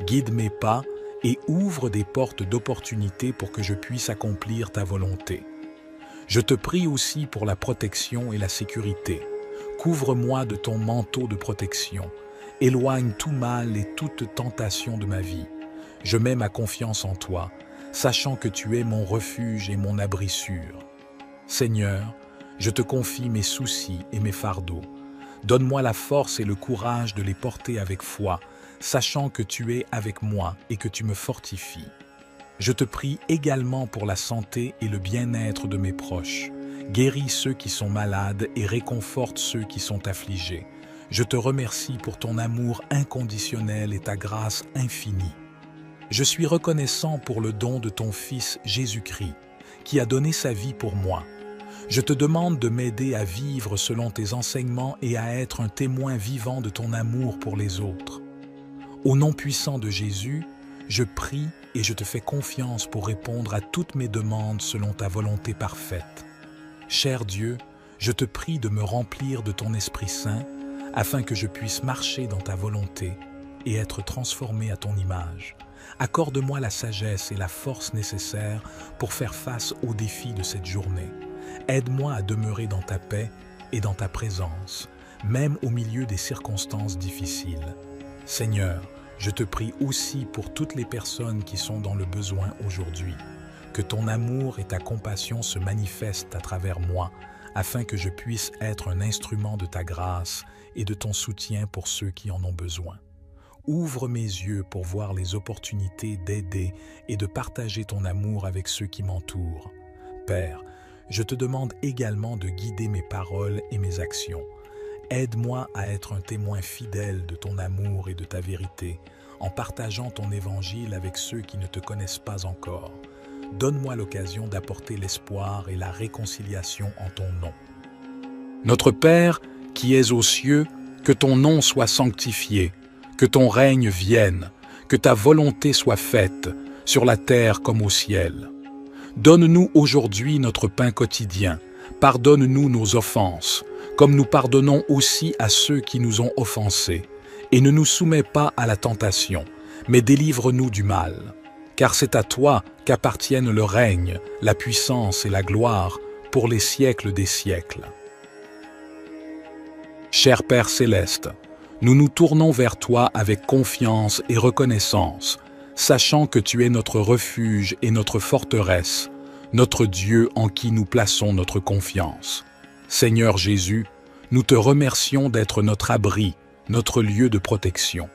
Guide mes pas et ouvre des portes d'opportunité pour que je puisse accomplir ta volonté. Je te prie aussi pour la protection et la sécurité. Couvre-moi de ton manteau de protection. Éloigne tout mal et toute tentation de ma vie. Je mets ma confiance en toi, sachant que tu es mon refuge et mon abri sûr. Seigneur, je te confie mes soucis et mes fardeaux. Donne-moi la force et le courage de les porter avec foi, sachant que tu es avec moi et que tu me fortifies. Je te prie également pour la santé et le bien-être de mes proches. Guéris ceux qui sont malades et réconforte ceux qui sont affligés. Je te remercie pour ton amour inconditionnel et ta grâce infinie. Je suis reconnaissant pour le don de ton Fils Jésus-Christ, qui a donné sa vie pour moi. Je te demande de m'aider à vivre selon tes enseignements et à être un témoin vivant de ton amour pour les autres. Au nom puissant de Jésus, je prie et je te fais confiance pour répondre à toutes mes demandes selon ta volonté parfaite. Cher Dieu, je te prie de me remplir de ton Esprit Saint afin que je puisse marcher dans ta volonté et être transformé à ton image. Accorde-moi la sagesse et la force nécessaires pour faire face aux défis de cette journée. Aide-moi à demeurer dans ta paix et dans ta présence, même au milieu des circonstances difficiles. Seigneur, je te prie aussi pour toutes les personnes qui sont dans le besoin aujourd'hui. Que ton amour et ta compassion se manifestent à travers moi, afin que je puisse être un instrument de ta grâce et de ton soutien pour ceux qui en ont besoin. Ouvre mes yeux pour voir les opportunités d'aider et de partager ton amour avec ceux qui m'entourent. Père, je te demande également de guider mes paroles et mes actions. Aide-moi à être un témoin fidèle de ton amour et de ta vérité, en partageant ton évangile avec ceux qui ne te connaissent pas encore. Donne-moi l'occasion d'apporter l'espoir et la réconciliation en ton nom. Notre Père, qui es aux cieux, que ton nom soit sanctifié, que ton règne vienne, que ta volonté soit faite, sur la terre comme au ciel. Donne-nous aujourd'hui notre pain quotidien, pardonne-nous nos offenses, comme nous pardonnons aussi à ceux qui nous ont offensés, et ne nous soumets pas à la tentation, mais délivre-nous du mal. Car c'est à toi qu'appartiennent le règne, la puissance et la gloire pour les siècles des siècles. Cher Père céleste, nous nous tournons vers toi avec confiance et reconnaissance, sachant que tu es notre refuge et notre forteresse, notre Dieu en qui nous plaçons notre confiance. Seigneur Jésus, nous te remercions d'être notre abri, notre lieu de protection.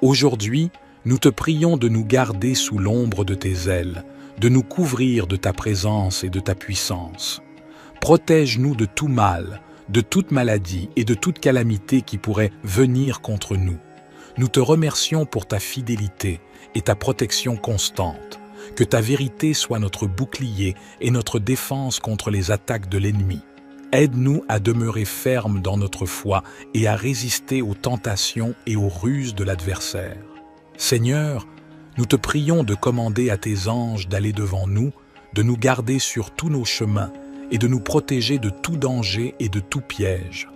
Aujourd'hui, nous te prions de nous garder sous l'ombre de tes ailes, de nous couvrir de ta présence et de ta puissance. Protège-nous de tout mal, de toute maladie et de toute calamité qui pourrait venir contre nous. Nous te remercions pour ta fidélité et ta protection constante. Que ta vérité soit notre bouclier et notre défense contre les attaques de l'ennemi. Aide-nous à demeurer fermes dans notre foi et à résister aux tentations et aux ruses de l'adversaire. Seigneur, Nous te prions de commander à tes anges d'aller devant nous, de nous garder sur tous nos chemins et de nous protéger de tout danger et de tout piège.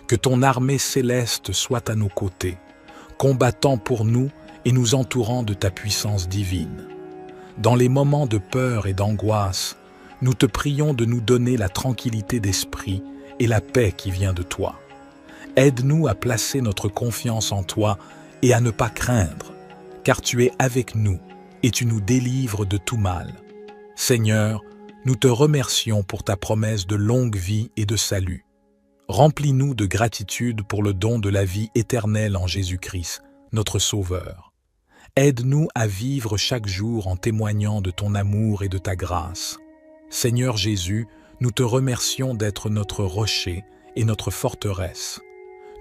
Que ton armée céleste soit à nos côtés, combattant pour nous et nous entourant de ta puissance divine. Dans les moments de peur et d'angoisse, nous te prions de nous donner la tranquillité d'esprit et la paix qui vient de toi. Aide-nous à placer notre confiance en toi et à ne pas craindre, car tu es avec nous et tu nous délivres de tout mal. Seigneur, nous te remercions pour ta promesse de longue vie et de salut. Remplis-nous de gratitude pour le don de la vie éternelle en Jésus-Christ, notre Sauveur. Aide-nous à vivre chaque jour en témoignant de ton amour et de ta grâce. Seigneur Jésus, nous te remercions d'être notre rocher et notre forteresse.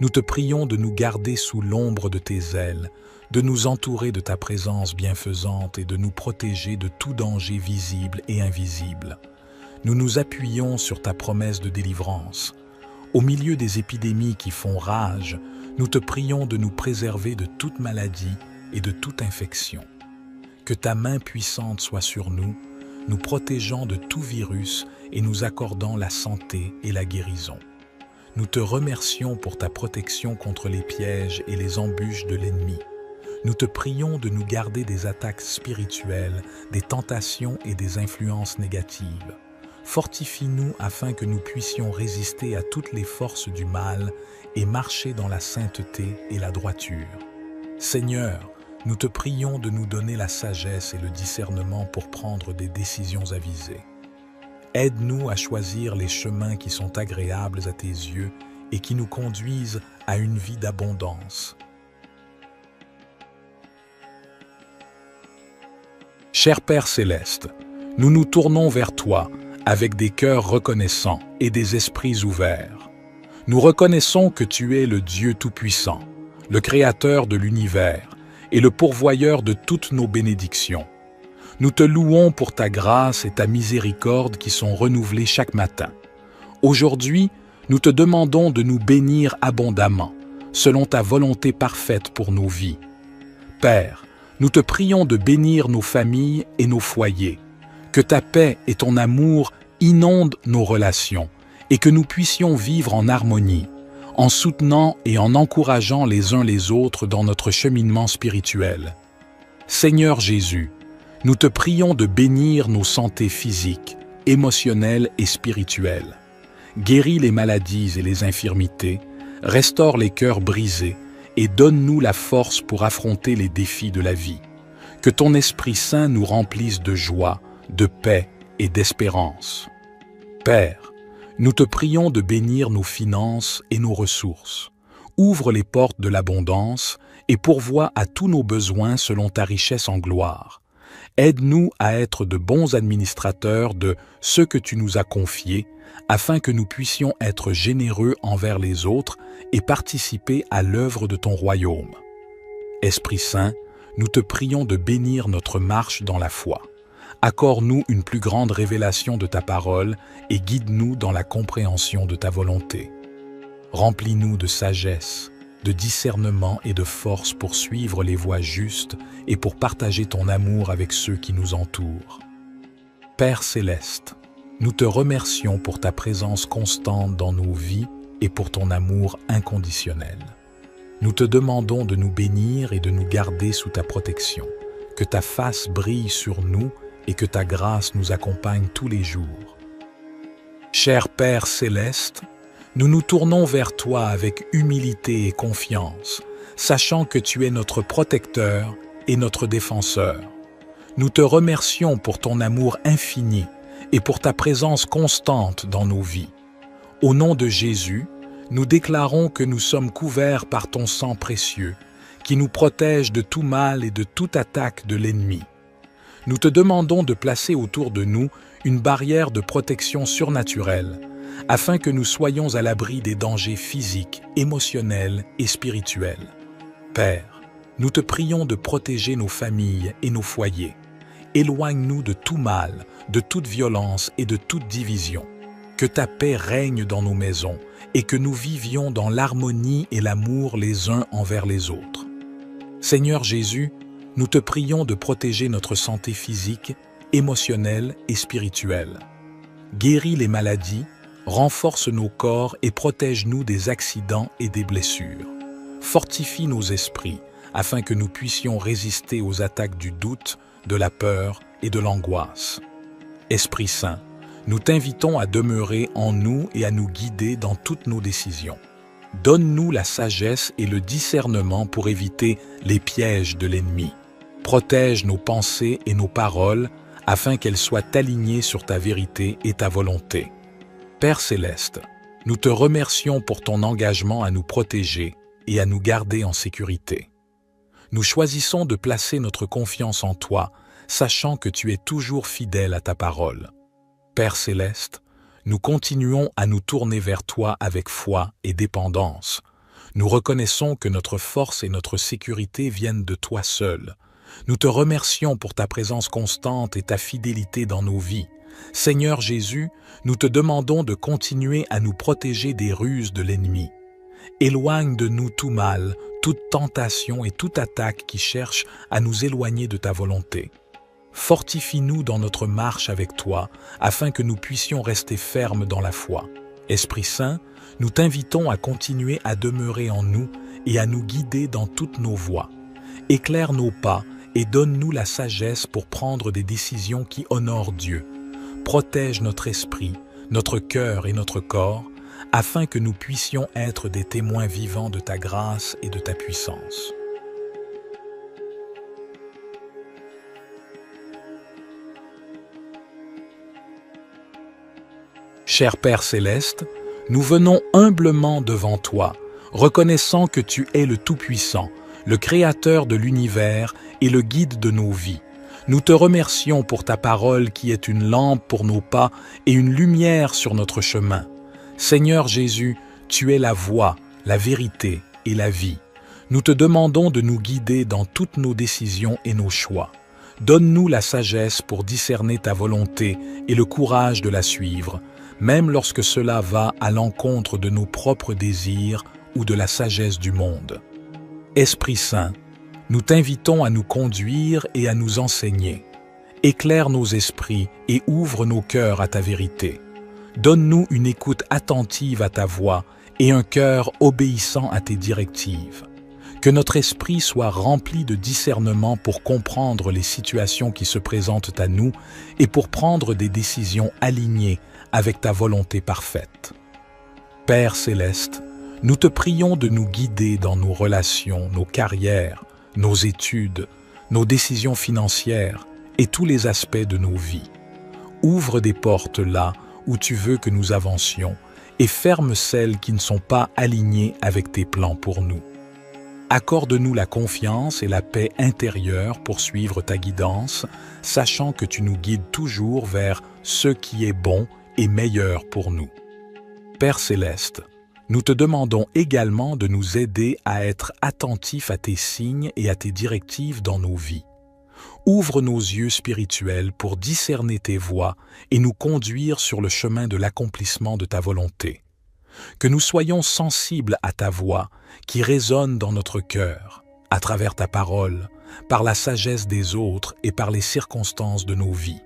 Nous te prions de nous garder sous l'ombre de tes ailes, de nous entourer de ta présence bienfaisante et de nous protéger de tout danger visible et invisible. Nous nous appuyons sur ta promesse de délivrance. Au milieu des épidémies qui font rage, nous te prions de nous préserver de toute maladie et de toute infection. Que ta main puissante soit sur nous, nous protégeant de tout virus et nous accordant la santé et la guérison. Nous te remercions pour ta protection contre les pièges et les embûches de l'ennemi. Nous te prions de nous garder des attaques spirituelles, des tentations et des influences négatives. Fortifie-nous afin que nous puissions résister à toutes les forces du mal et marcher dans la sainteté et la droiture. Seigneur, nous te prions de nous donner la sagesse et le discernement pour prendre des décisions avisées. Aide-nous à choisir les chemins qui sont agréables à tes yeux et qui nous conduisent à une vie d'abondance. Cher Père céleste, nous nous tournons vers toi avec des cœurs reconnaissants et des esprits ouverts. Nous reconnaissons que tu es le Dieu Tout-Puissant, le Créateur de l'univers et le pourvoyeur de toutes nos bénédictions. Nous te louons pour ta grâce et ta miséricorde qui sont renouvelées chaque matin. Aujourd'hui, nous te demandons de nous bénir abondamment, selon ta volonté parfaite pour nos vies. Père, nous te prions de bénir nos familles et nos foyers, que ta paix et ton amour inondent nos relations et que nous puissions vivre en harmonie, en soutenant et en encourageant les uns les autres dans notre cheminement spirituel. Seigneur Jésus, nous te prions de bénir nos santé physiques, émotionnelles et spirituelles. Guéris les maladies et les infirmités, restaure les cœurs brisés et donne-nous la force pour affronter les défis de la vie. Que ton Esprit Saint nous remplisse de joie, de paix et d'espérance. Père, nous te prions de bénir nos finances et nos ressources. Ouvre les portes de l'abondance et pourvois à tous nos besoins selon ta richesse en gloire. Aide-nous à être de bons administrateurs de ce que tu nous as confié, afin que nous puissions être généreux envers les autres et participer à l'œuvre de ton royaume. Esprit Saint, nous te prions de bénir notre marche dans la foi. Accorde-nous une plus grande révélation de ta parole et guide-nous dans la compréhension de ta volonté. Remplis-nous de sagesse, de discernement et de force pour suivre les voies justes et pour partager ton amour avec ceux qui nous entourent. Père céleste, nous te remercions pour ta présence constante dans nos vies et pour ton amour inconditionnel. Nous te demandons de nous bénir et de nous garder sous ta protection, que ta face brille sur nous et que ta grâce nous accompagne tous les jours. Cher Père céleste, nous nous tournons vers toi avec humilité et confiance, sachant que tu es notre protecteur et notre défenseur. Nous te remercions pour ton amour infini et pour ta présence constante dans nos vies. Au nom de Jésus, nous déclarons que nous sommes couverts par ton sang précieux, qui nous protège de tout mal et de toute attaque de l'ennemi. Nous te demandons de placer autour de nous une barrière de protection surnaturelle, afin que nous soyons à l'abri des dangers physiques, émotionnels et spirituels. Père, nous te prions de protéger nos familles et nos foyers. Éloigne-nous de tout mal, de toute violence et de toute division. Que ta paix règne dans nos maisons et que nous vivions dans l'harmonie et l'amour les uns envers les autres. Seigneur Jésus, nous te prions de protéger notre santé physique, émotionnelle et spirituelle. Guéris les maladies, renforce nos corps et protège-nous des accidents et des blessures. Fortifie nos esprits, afin que nous puissions résister aux attaques du doute, de la peur et de l'angoisse. Esprit Saint, nous t'invitons à demeurer en nous et à nous guider dans toutes nos décisions. Donne-nous la sagesse et le discernement pour éviter les pièges de l'ennemi. Protège nos pensées et nos paroles afin qu'elles soient alignées sur ta vérité et ta volonté. Père Céleste, nous te remercions pour ton engagement à nous protéger et à nous garder en sécurité. Nous choisissons de placer notre confiance en toi, sachant que tu es toujours fidèle à ta parole. Père Céleste, nous continuons à nous tourner vers toi avec foi et dépendance. Nous reconnaissons que notre force et notre sécurité viennent de toi seul. Nous te remercions pour ta présence constante et ta fidélité dans nos vies. Seigneur Jésus, nous te demandons de continuer à nous protéger des ruses de l'ennemi. Éloigne de nous tout mal, toute tentation et toute attaque qui cherche à nous éloigner de ta volonté. Fortifie-nous dans notre marche avec toi, afin que nous puissions rester fermes dans la foi. Esprit Saint, nous t'invitons à continuer à demeurer en nous et à nous guider dans toutes nos voies. Éclaire nos pas et donne-nous la sagesse pour prendre des décisions qui honorent Dieu. Protège notre esprit, notre cœur et notre corps, afin que nous puissions être des témoins vivants de ta grâce et de ta puissance. Cher Père Céleste, nous venons humblement devant toi, reconnaissant que tu es le Tout-Puissant, le Créateur de l'univers et le guide de nos vies. Nous te remercions pour ta parole qui est une lampe pour nos pas et une lumière sur notre chemin. Seigneur Jésus, tu es la voie, la vérité et la vie. Nous te demandons de nous guider dans toutes nos décisions et nos choix. Donne-nous la sagesse pour discerner ta volonté et le courage de la suivre, même lorsque cela va à l'encontre de nos propres désirs ou de la sagesse du monde. Esprit Saint, nous t'invitons à nous conduire et à nous enseigner. Éclaire nos esprits et ouvre nos cœurs à ta vérité. Donne-nous une écoute attentive à ta voix et un cœur obéissant à tes directives. Que notre esprit soit rempli de discernement pour comprendre les situations qui se présentent à nous et pour prendre des décisions alignées avec ta volonté parfaite. Père Céleste, nous te prions de nous guider dans nos relations, nos carrières, nos études, nos décisions financières et tous les aspects de nos vies. Ouvre des portes là où tu veux que nous avancions et ferme celles qui ne sont pas alignées avec tes plans pour nous. Accorde-nous la confiance et la paix intérieure pour suivre ta guidance, sachant que tu nous guides toujours vers ce qui est bon et meilleur pour nous. Père Céleste, nous te demandons également de nous aider à être attentifs à tes signes et à tes directives dans nos vies. Ouvre nos yeux spirituels pour discerner tes voies et nous conduire sur le chemin de l'accomplissement de ta volonté. Que nous soyons sensibles à ta voix qui résonne dans notre cœur, à travers ta parole, par la sagesse des autres et par les circonstances de nos vies.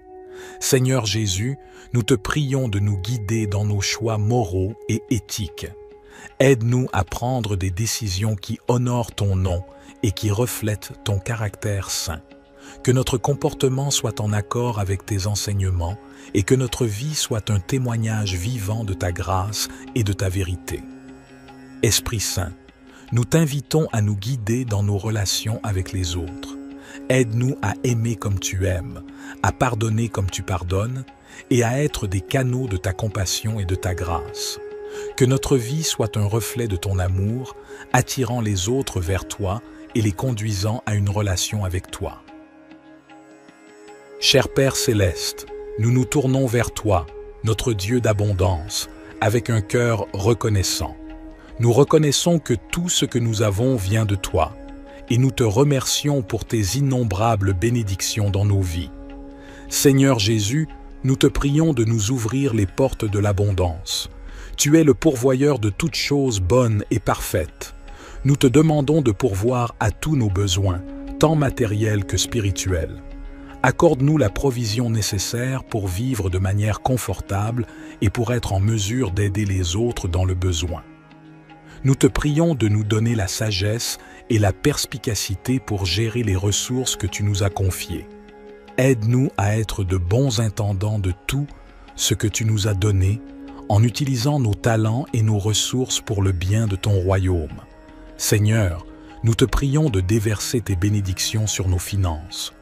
Seigneur Jésus, nous te prions de nous guider dans nos choix moraux et éthiques. Aide-nous à prendre des décisions qui honorent ton nom et qui reflètent ton caractère saint. Que notre comportement soit en accord avec tes enseignements et que notre vie soit un témoignage vivant de ta grâce et de ta vérité. Esprit Saint, nous t'invitons à nous guider dans nos relations avec les autres. Aide-nous à aimer comme tu aimes, à pardonner comme tu pardonnes et à être des canaux de ta compassion et de ta grâce. Que notre vie soit un reflet de ton amour, attirant les autres vers toi et les conduisant à une relation avec toi. Cher Père Céleste, nous nous tournons vers toi, notre Dieu d'abondance, avec un cœur reconnaissant. Nous reconnaissons que tout ce que nous avons vient de toi, et nous te remercions pour tes innombrables bénédictions dans nos vies. Seigneur Jésus, nous te prions de nous ouvrir les portes de l'abondance. Tu es le pourvoyeur de toutes choses bonnes et parfaites. Nous te demandons de pourvoir à tous nos besoins, tant matérielle que spirituelle. Accorde-nous la provision nécessaire pour vivre de manière confortable et pour être en mesure d'aider les autres dans le besoin. Nous te prions de nous donner la sagesse et la perspicacité pour gérer les ressources que tu nous as confiées. Aide-nous à être de bons intendants de tout ce que tu nous as donné, en utilisant nos talents et nos ressources pour le bien de ton royaume. Seigneur, nous te prions de déverser tes bénédictions sur nos finances.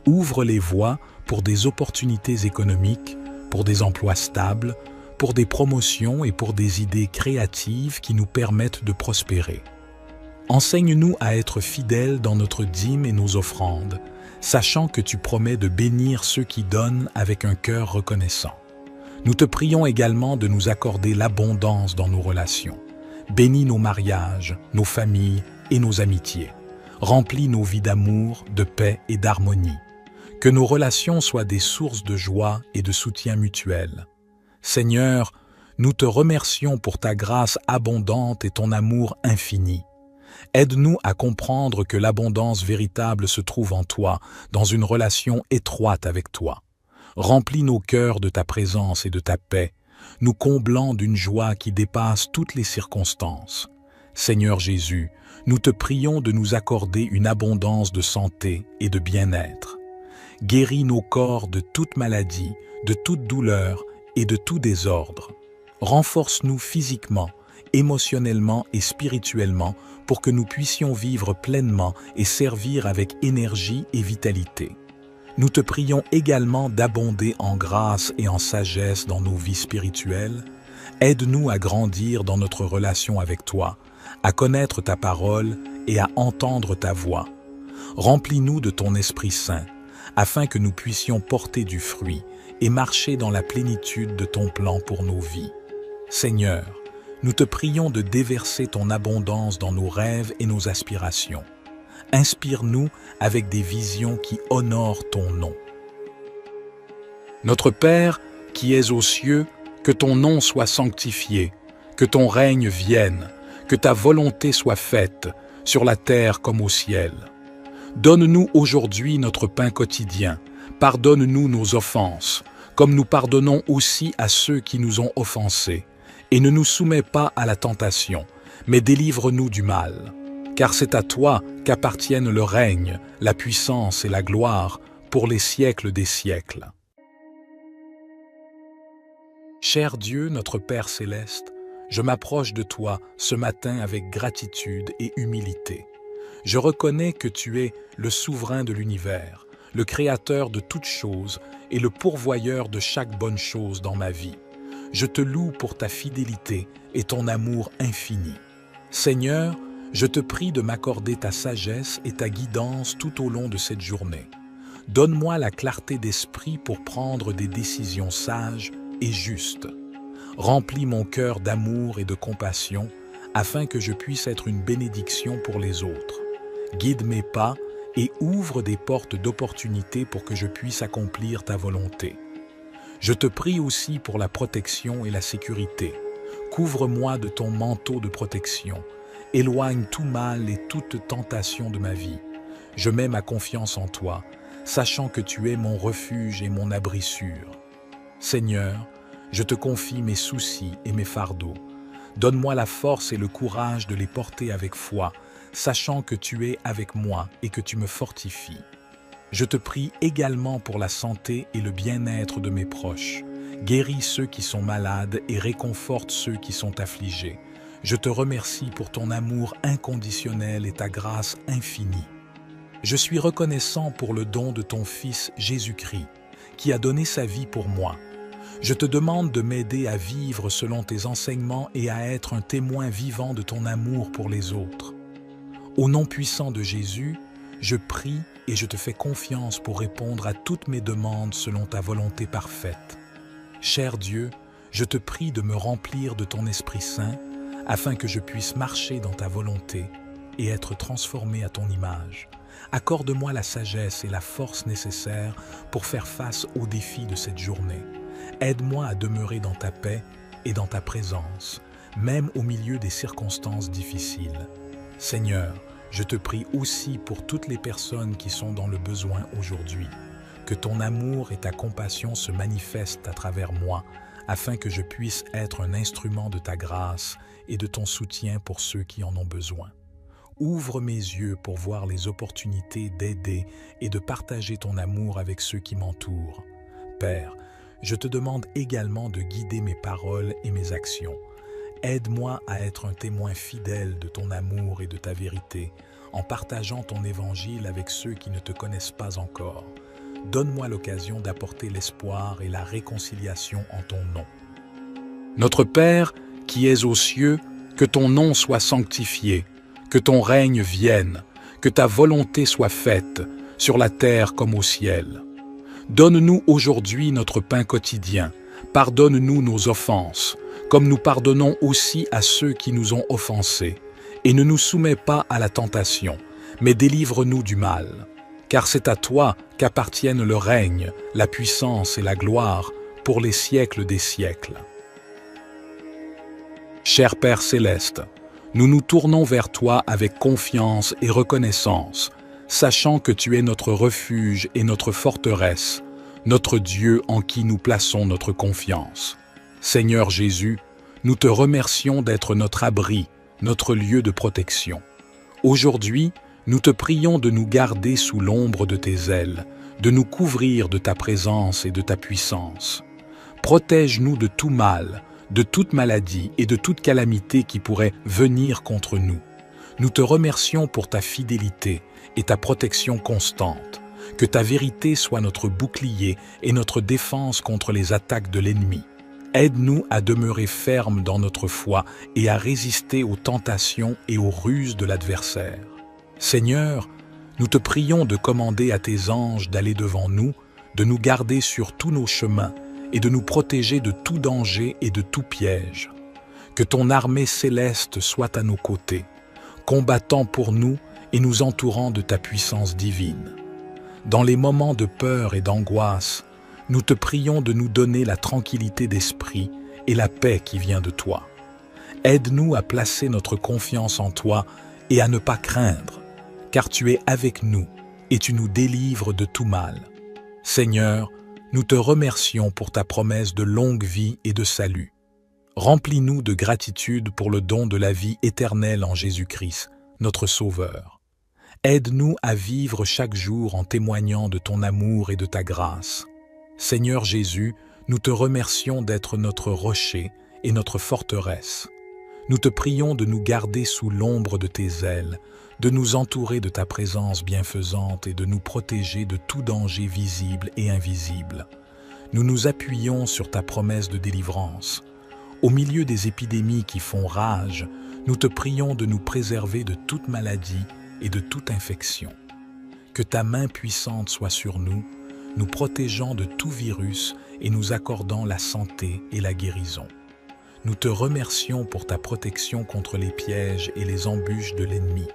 Ouvre les voies pour des opportunités économiques, pour des emplois stables, pour des promotions et pour des idées créatives qui nous permettent de prospérer. Enseigne-nous à être fidèles dans notre dîme et nos offrandes, sachant que tu promets de bénir ceux qui donnent avec un cœur reconnaissant. Nous te prions également de nous accorder l'abondance dans nos relations. Bénis nos mariages, nos familles et nos amitiés. Remplis nos vies d'amour, de paix et d'harmonie. Que nos relations soient des sources de joie et de soutien mutuel. Seigneur, nous te remercions pour ta grâce abondante et ton amour infini. Aide-nous à comprendre que l'abondance véritable se trouve en toi, dans une relation étroite avec toi. Remplis nos cœurs de ta présence et de ta paix, nous comblant d'une joie qui dépasse toutes les circonstances. Seigneur Jésus, nous te prions de nous accorder une abondance de santé et de bien-être. Guéris nos corps de toute maladie, de toute douleur et de tout désordre. Renforce-nous physiquement, émotionnellement et spirituellement pour que nous puissions vivre pleinement et servir avec énergie et vitalité. Nous te prions également d'abonder en grâce et en sagesse dans nos vies spirituelles. Aide-nous à grandir dans notre relation avec toi, à connaître ta parole et à entendre ta voix. Remplis-nous de ton Esprit Saint, afin que nous puissions porter du fruit et marcher dans la plénitude de ton plan pour nos vies. Seigneur, nous te prions de déverser ton abondance dans nos rêves et nos aspirations. Inspire-nous avec des visions qui honorent ton nom. Notre Père, qui es aux cieux, que ton nom soit sanctifié, que ton règne vienne, que ta volonté soit faite, sur la terre comme au ciel. Donne-nous aujourd'hui notre pain quotidien. Pardonne-nous nos offenses, comme nous pardonnons aussi à ceux qui nous ont offensés. Et ne nous soumets pas à la tentation, mais délivre-nous du mal. Car c'est à toi qu'appartiennent le règne, la puissance et la gloire pour les siècles des siècles. Cher Dieu, notre Père céleste, je m'approche de toi ce matin avec gratitude et humilité. Je reconnais que tu es le souverain de l'univers, le créateur de toutes choses et le pourvoyeur de chaque bonne chose dans ma vie. Je te loue pour ta fidélité et ton amour infini. Seigneur, je te prie de m'accorder ta sagesse et ta guidance tout au long de cette journée. Donne-moi la clarté d'esprit pour prendre des décisions sages et justes. Remplis mon cœur d'amour et de compassion afin que je puisse être une bénédiction pour les autres. Guide mes pas et ouvre des portes d'opportunité pour que je puisse accomplir ta volonté. Je te prie aussi pour la protection et la sécurité. Couvre-moi de ton manteau de protection. Éloigne tout mal et toute tentation de ma vie. Je mets ma confiance en toi, sachant que tu es mon refuge et mon abri sûr. Seigneur, je te confie mes soucis et mes fardeaux. Donne-moi la force et le courage de les porter avec foi, sachant que tu es avec moi et que tu me fortifies. Je te prie également pour la santé et le bien-être de mes proches. Guéris ceux qui sont malades et réconforte ceux qui sont affligés. Je te remercie pour ton amour inconditionnel et ta grâce infinie. Je suis reconnaissant pour le don de ton Fils Jésus-Christ, qui a donné sa vie pour moi. Je te demande de m'aider à vivre selon tes enseignements et à être un témoin vivant de ton amour pour les autres. Au nom puissant de Jésus, je prie et je te fais confiance pour répondre à toutes mes demandes selon ta volonté parfaite. Cher Dieu, je te prie de me remplir de ton Esprit Saint afin que je puisse marcher dans ta volonté et être transformé à ton image. Accorde-moi la sagesse et la force nécessaires pour faire face aux défis de cette journée. Aide-moi à demeurer dans ta paix et dans ta présence, même au milieu des circonstances difficiles. Seigneur, je te prie aussi pour toutes les personnes qui sont dans le besoin aujourd'hui. Que ton amour et ta compassion se manifestent à travers moi, afin que je puisse être un instrument de ta grâce et de ton soutien pour ceux qui en ont besoin. Ouvre mes yeux pour voir les opportunités d'aider et de partager ton amour avec ceux qui m'entourent. Père, je te demande également de guider mes paroles et mes actions. Aide-moi à être un témoin fidèle de ton amour et de ta vérité, en partageant ton évangile avec ceux qui ne te connaissent pas encore. Donne-moi l'occasion d'apporter l'espoir et la réconciliation en ton nom. Notre Père, qui es aux cieux, que ton nom soit sanctifié, que ton règne vienne, que ta volonté soit faite, sur la terre comme au ciel. Donne-nous aujourd'hui notre pain quotidien, pardonne-nous nos offenses, comme nous pardonnons aussi à ceux qui nous ont offensés, et ne nous soumets pas à la tentation, mais délivre-nous du mal. Car c'est à toi qu'appartiennent le règne, la puissance et la gloire pour les siècles des siècles. Cher Père céleste, nous nous tournons vers toi avec confiance et reconnaissance, sachant que tu es notre refuge et notre forteresse, notre Dieu en qui nous plaçons notre confiance. Seigneur Jésus, nous te remercions d'être notre abri, notre lieu de protection. Aujourd'hui, nous te prions de nous garder sous l'ombre de tes ailes, de nous couvrir de ta présence et de ta puissance. Protège-nous de tout mal, de toute maladie et de toute calamité qui pourrait venir contre nous. Nous te remercions pour ta fidélité et ta protection constante. Que ta vérité soit notre bouclier et notre défense contre les attaques de l'ennemi. Aide-nous à demeurer fermes dans notre foi et à résister aux tentations et aux ruses de l'adversaire. Seigneur, nous te prions de commander à tes anges d'aller devant nous, de nous garder sur tous nos chemins et de nous protéger de tout danger et de tout piège. Que ton armée céleste soit à nos côtés, combattant pour nous et nous entourant de ta puissance divine. Dans les moments de peur et d'angoisse, nous te prions de nous donner la tranquillité d'esprit et la paix qui vient de toi. Aide-nous à placer notre confiance en toi et à ne pas craindre, car tu es avec nous et tu nous délivres de tout mal. Seigneur, nous te remercions pour ta promesse de longue vie et de salut. Remplis-nous de gratitude pour le don de la vie éternelle en Jésus-Christ, notre Sauveur. Aide-nous à vivre chaque jour en témoignant de ton amour et de ta grâce. Seigneur Jésus, nous te remercions d'être notre rocher et notre forteresse. Nous te prions de nous garder sous l'ombre de tes ailes, de nous entourer de ta présence bienfaisante et de nous protéger de tout danger visible et invisible. Nous nous appuyons sur ta promesse de délivrance. Au milieu des épidémies qui font rage, nous te prions de nous préserver de toute maladie et de toute infection. Que ta main puissante soit sur nous, nous protégeant de tout virus et nous accordant la santé et la guérison. Nous te remercions pour ta protection contre les pièges et les embûches de l'ennemi.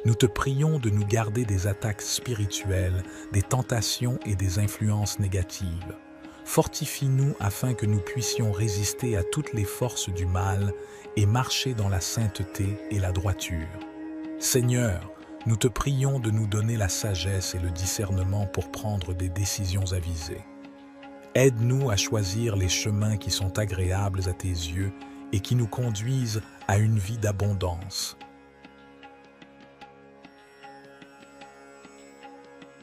Nous te prions de nous garder des attaques spirituelles, des tentations et des influences négatives. Fortifie-nous afin que nous puissions résister à toutes les forces du mal et marcher dans la sainteté et la droiture. Seigneur, nous te prions de nous donner la sagesse et le discernement pour prendre des décisions avisées. Aide-nous à choisir les chemins qui sont agréables à tes yeux et qui nous conduisent à une vie d'abondance.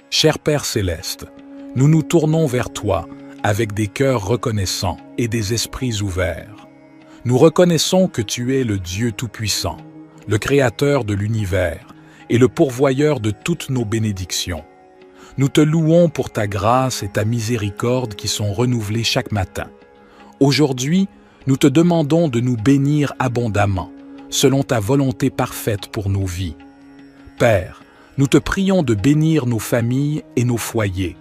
Cher Père céleste, nous nous tournons vers toi avec des cœurs reconnaissants et des esprits ouverts. Nous reconnaissons que tu es le Dieu Tout-Puissant, le Créateur de l'univers et le pourvoyeur de toutes nos bénédictions. Nous te louons pour ta grâce et ta miséricorde qui sont renouvelées chaque matin. Aujourd'hui, nous te demandons de nous bénir abondamment, selon ta volonté parfaite pour nos vies. Père, nous te prions de bénir nos familles et nos foyers,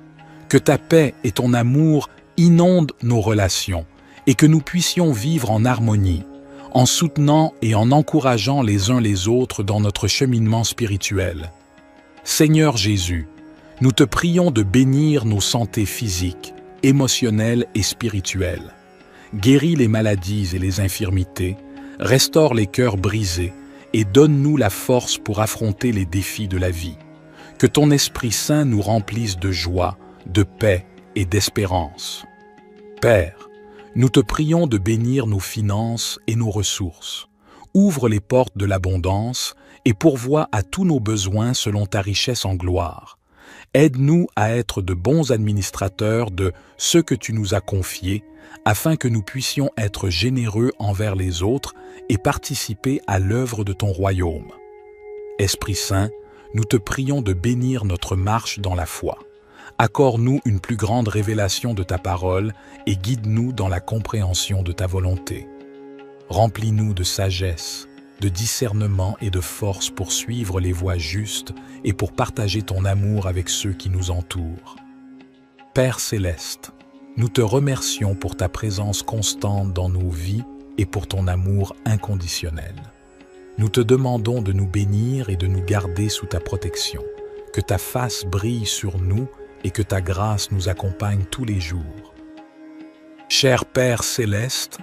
que ta paix et ton amour inondent nos relations et que nous puissions vivre en harmonie, en soutenant et en encourageant les uns les autres dans notre cheminement spirituel. Seigneur Jésus, nous te prions de bénir nos santé physiques, émotionnelles et spirituelles. Guéris les maladies et les infirmités, restaure les cœurs brisés et donne-nous la force pour affronter les défis de la vie. Que ton Esprit Saint nous remplisse de joie, de paix et d'espérance. Père, nous te prions de bénir nos finances et nos ressources. Ouvre les portes de l'abondance et pourvois à tous nos besoins selon ta richesse en gloire. Aide-nous à être de bons administrateurs de ce que tu nous as confié, afin que nous puissions être généreux envers les autres et participer à l'œuvre de ton royaume. Esprit Saint, nous te prions de bénir notre marche dans la foi. Accorde-nous une plus grande révélation de ta parole et guide-nous dans la compréhension de ta volonté. Remplis-nous de sagesse, de discernement et de force pour suivre les voies justes et pour partager ton amour avec ceux qui nous entourent. Père céleste, nous te remercions pour ta présence constante dans nos vies et pour ton amour inconditionnel. Nous te demandons de nous bénir et de nous garder sous ta protection, que ta face brille sur nous et que ta grâce nous accompagne tous les jours. Cher Père céleste,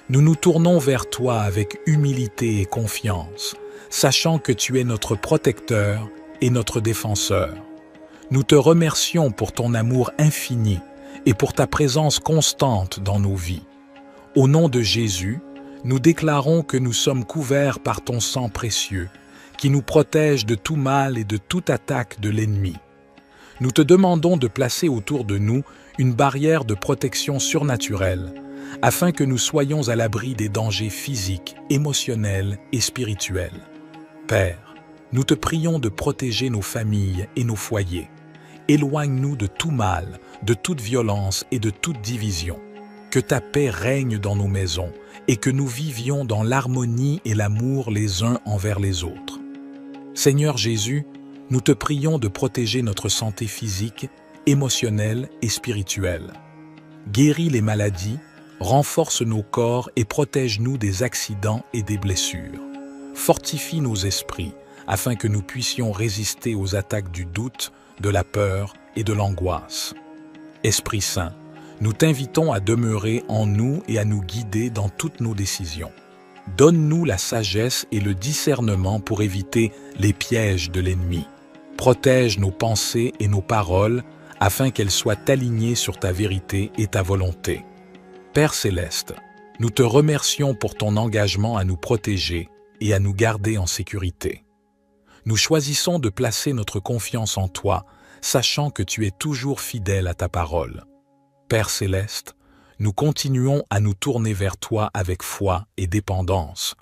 nous nous tournons vers toi avec humilité et confiance, sachant que tu es notre protecteur et notre défenseur. Nous te remercions pour ton amour infini et pour ta présence constante dans nos vies. Au nom de Jésus, nous déclarons que nous sommes couverts par ton sang précieux, qui nous protège de tout mal et de toute attaque de l'ennemi. Nous te demandons de placer autour de nous une barrière de protection surnaturelle, afin que nous soyons à l'abri des dangers physiques, émotionnels et spirituels. Père, nous te prions de protéger nos familles et nos foyers. Éloigne-nous de tout mal, de toute violence et de toute division. Que ta paix règne dans nos maisons et que nous vivions dans l'harmonie et l'amour les uns envers les autres. Seigneur Jésus, nous te prions de protéger notre santé physique, émotionnelle et spirituelle. Guéris les maladies, renforce nos corps et protège-nous des accidents et des blessures. Fortifie nos esprits afin que nous puissions résister aux attaques du doute, de la peur et de l'angoisse. Esprit Saint, nous t'invitons à demeurer en nous et à nous guider dans toutes nos décisions. Donne-nous la sagesse et le discernement pour éviter les pièges de l'ennemi. Protège nos pensées et nos paroles afin qu'elles soient alignées sur ta vérité et ta volonté. Père céleste, nous te remercions pour ton engagement à nous protéger et à nous garder en sécurité. Nous choisissons de placer notre confiance en toi, sachant que tu es toujours fidèle à ta parole. Père céleste, nous continuons à nous tourner vers toi avec foi et dépendance.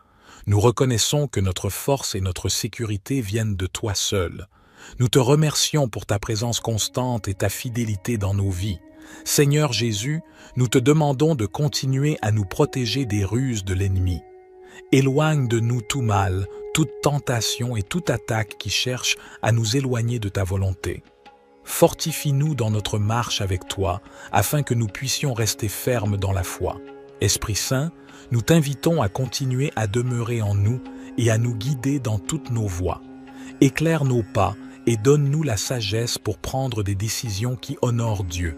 Nous reconnaissons que notre force et notre sécurité viennent de toi seul. Nous te remercions pour ta présence constante et ta fidélité dans nos vies. Seigneur Jésus, nous te demandons de continuer à nous protéger des ruses de l'ennemi. Éloigne de nous tout mal, toute tentation et toute attaque qui cherche à nous éloigner de ta volonté. Fortifie-nous dans notre marche avec toi, afin que nous puissions rester fermes dans la foi. Esprit Saint, nous t'invitons à continuer à demeurer en nous et à nous guider dans toutes nos voies. Éclaire nos pas et donne-nous la sagesse pour prendre des décisions qui honorent Dieu.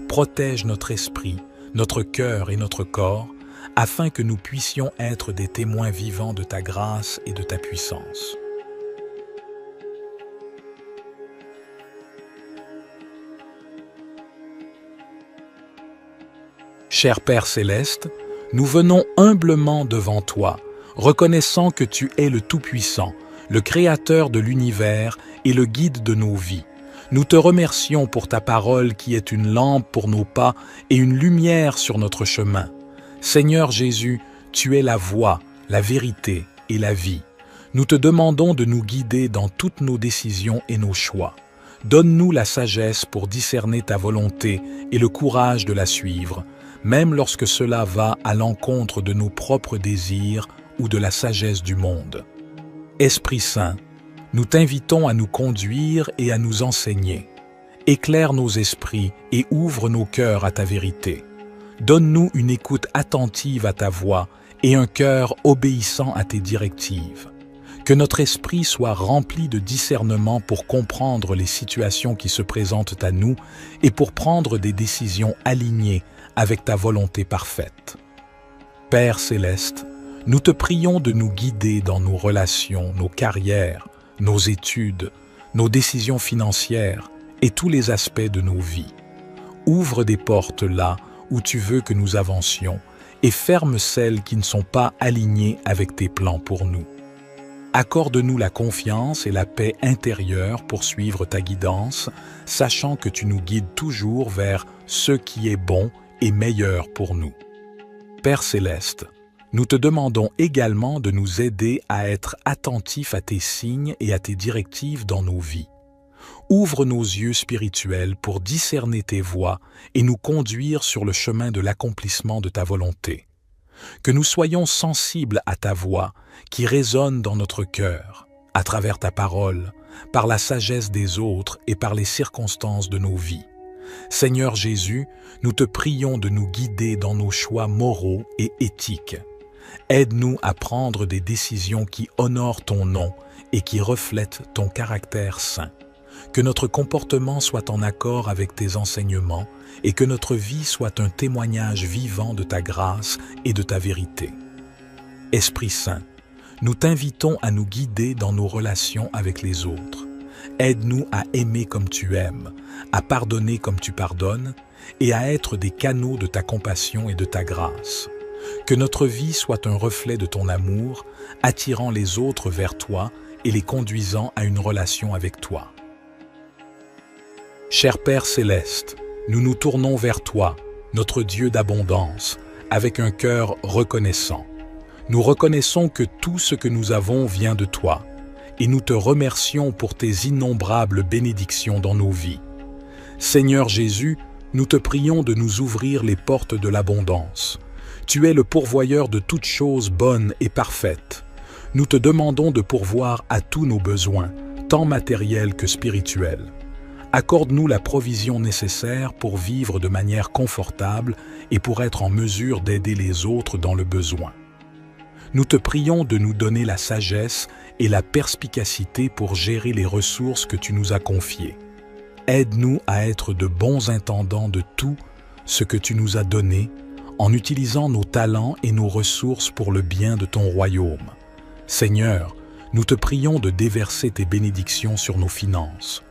Protège notre esprit, notre cœur et notre corps, afin que nous puissions être des témoins vivants de ta grâce et de ta puissance. Cher Père céleste, nous venons humblement devant toi, reconnaissant que tu es le Tout-Puissant, le Créateur de l'univers et le guide de nos vies. Nous te remercions pour ta parole qui est une lampe pour nos pas et une lumière sur notre chemin. Seigneur Jésus, tu es la voie, la vérité et la vie. Nous te demandons de nous guider dans toutes nos décisions et nos choix. Donne-nous la sagesse pour discerner ta volonté et le courage de la suivre, même lorsque cela va à l'encontre de nos propres désirs ou de la sagesse du monde. Esprit Saint, nous t'invitons à nous conduire et à nous enseigner. Éclaire nos esprits et ouvre nos cœurs à ta vérité. Donne-nous une écoute attentive à ta voix et un cœur obéissant à tes directives. Que notre esprit soit rempli de discernement pour comprendre les situations qui se présentent à nous et pour prendre des décisions alignées avec ta volonté parfaite. Père céleste, Nous te prions de nous guider dans nos relations, nos carrières, nos études, nos décisions financières et tous les aspects de nos vies. Ouvre des portes là où tu veux que nous avancions et ferme celles qui ne sont pas alignées avec tes plans pour nous. Accorde-nous la confiance et la paix intérieure pour suivre ta guidance, sachant que tu nous guides toujours vers ce qui est bon et meilleur pour nous. Père céleste, nous te demandons également de nous aider à être attentifs à tes signes et à tes directives dans nos vies. Ouvre nos yeux spirituels pour discerner tes voies et nous conduire sur le chemin de l'accomplissement de ta volonté. Que nous soyons sensibles à ta voix qui résonne dans notre cœur, à travers ta parole, par la sagesse des autres et par les circonstances de nos vies. Seigneur Jésus, nous te prions de nous guider dans nos choix moraux et éthiques. Aide-nous à prendre des décisions qui honorent ton nom et qui reflètent ton caractère saint. Que notre comportement soit en accord avec tes enseignements et que notre vie soit un témoignage vivant de ta grâce et de ta vérité. Esprit Saint, nous t'invitons à nous guider dans nos relations avec les autres. Aide-nous à aimer comme tu aimes, à pardonner comme tu pardonnes et à être des canaux de ta compassion et de ta grâce. Que notre vie soit un reflet de ton amour, attirant les autres vers toi et les conduisant à une relation avec toi. Cher Père céleste, nous nous tournons vers toi, notre Dieu d'abondance, avec un cœur reconnaissant. Nous reconnaissons que tout ce que nous avons vient de toi, et nous te remercions pour tes innombrables bénédictions dans nos vies. Seigneur Jésus, nous te prions de nous ouvrir les portes de l'abondance. Tu es le pourvoyeur de toutes choses bonnes et parfaites. Nous te demandons de pourvoir à tous nos besoins, tant matériels que spirituels. Accorde-nous la provision nécessaire pour vivre de manière confortable et pour être en mesure d'aider les autres dans le besoin. Nous te prions de nous donner la sagesse et la perspicacité pour gérer les ressources que tu nous as confiées. Aide-nous à être de bons intendants de tout ce que tu nous as donné en utilisant nos talents et nos ressources pour le bien de ton royaume. Seigneur, nous te prions de déverser tes bénédictions sur nos finances.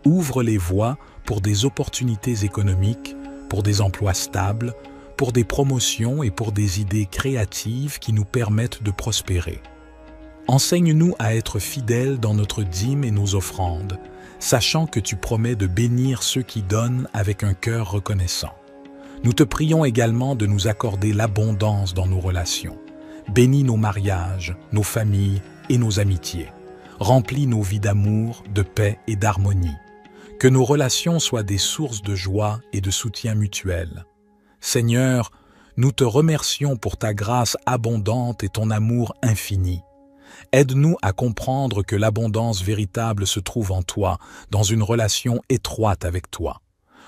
Ouvre les voies pour des opportunités économiques, pour des emplois stables, pour des promotions et pour des idées créatives qui nous permettent de prospérer. Enseigne-nous à être fidèles dans notre dîme et nos offrandes, sachant que tu promets de bénir ceux qui donnent avec un cœur reconnaissant. Nous te prions également de nous accorder l'abondance dans nos relations. Bénis nos mariages, nos familles et nos amitiés. Remplis nos vies d'amour, de paix et d'harmonie. Que nos relations soient des sources de joie et de soutien mutuel. Seigneur, nous te remercions pour ta grâce abondante et ton amour infini. Aide-nous à comprendre que l'abondance véritable se trouve en toi, dans une relation étroite avec toi.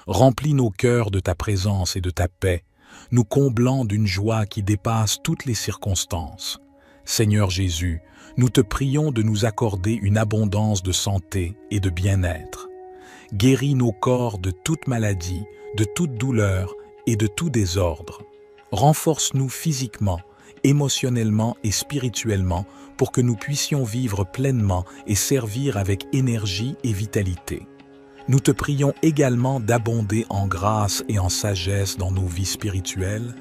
Remplis nos cœurs de ta présence et de ta paix, nous comblant d'une joie qui dépasse toutes les circonstances. Seigneur Jésus, nous te prions de nous accorder une abondance de santé et de bien-être. Guéris nos corps de toute maladie, de toute douleur et de tout désordre. Renforce-nous physiquement, émotionnellement et spirituellement pour que nous puissions vivre pleinement et servir avec énergie et vitalité. Nous te prions également d'abonder en grâce et en sagesse dans nos vies spirituelles.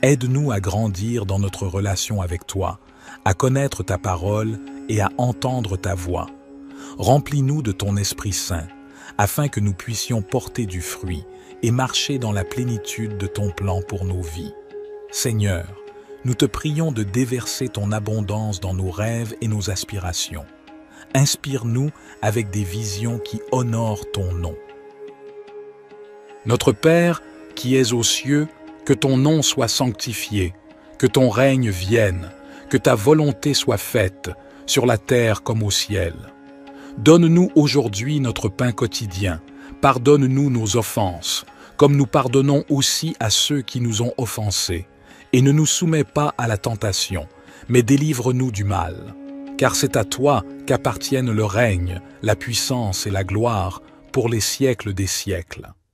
Aide-nous à grandir dans notre relation avec toi, à connaître ta parole et à entendre ta voix. Remplis-nous de ton Esprit Saint, afin que nous puissions porter du fruit et marcher dans la plénitude de ton plan pour nos vies. Seigneur, nous te prions de déverser ton abondance dans nos rêves et nos aspirations. Inspire-nous avec des visions qui honorent ton nom. Notre Père, qui es aux cieux, que ton nom soit sanctifié, que ton règne vienne, que ta volonté soit faite, sur la terre comme au ciel. Donne-nous aujourd'hui notre pain quotidien. Pardonne-nous nos offenses, comme nous pardonnons aussi à ceux qui nous ont offensés. Et ne nous soumets pas à la tentation, mais délivre-nous du mal. Car c'est à toi qu'appartiennent le règne, la puissance et la gloire pour les siècles des siècles.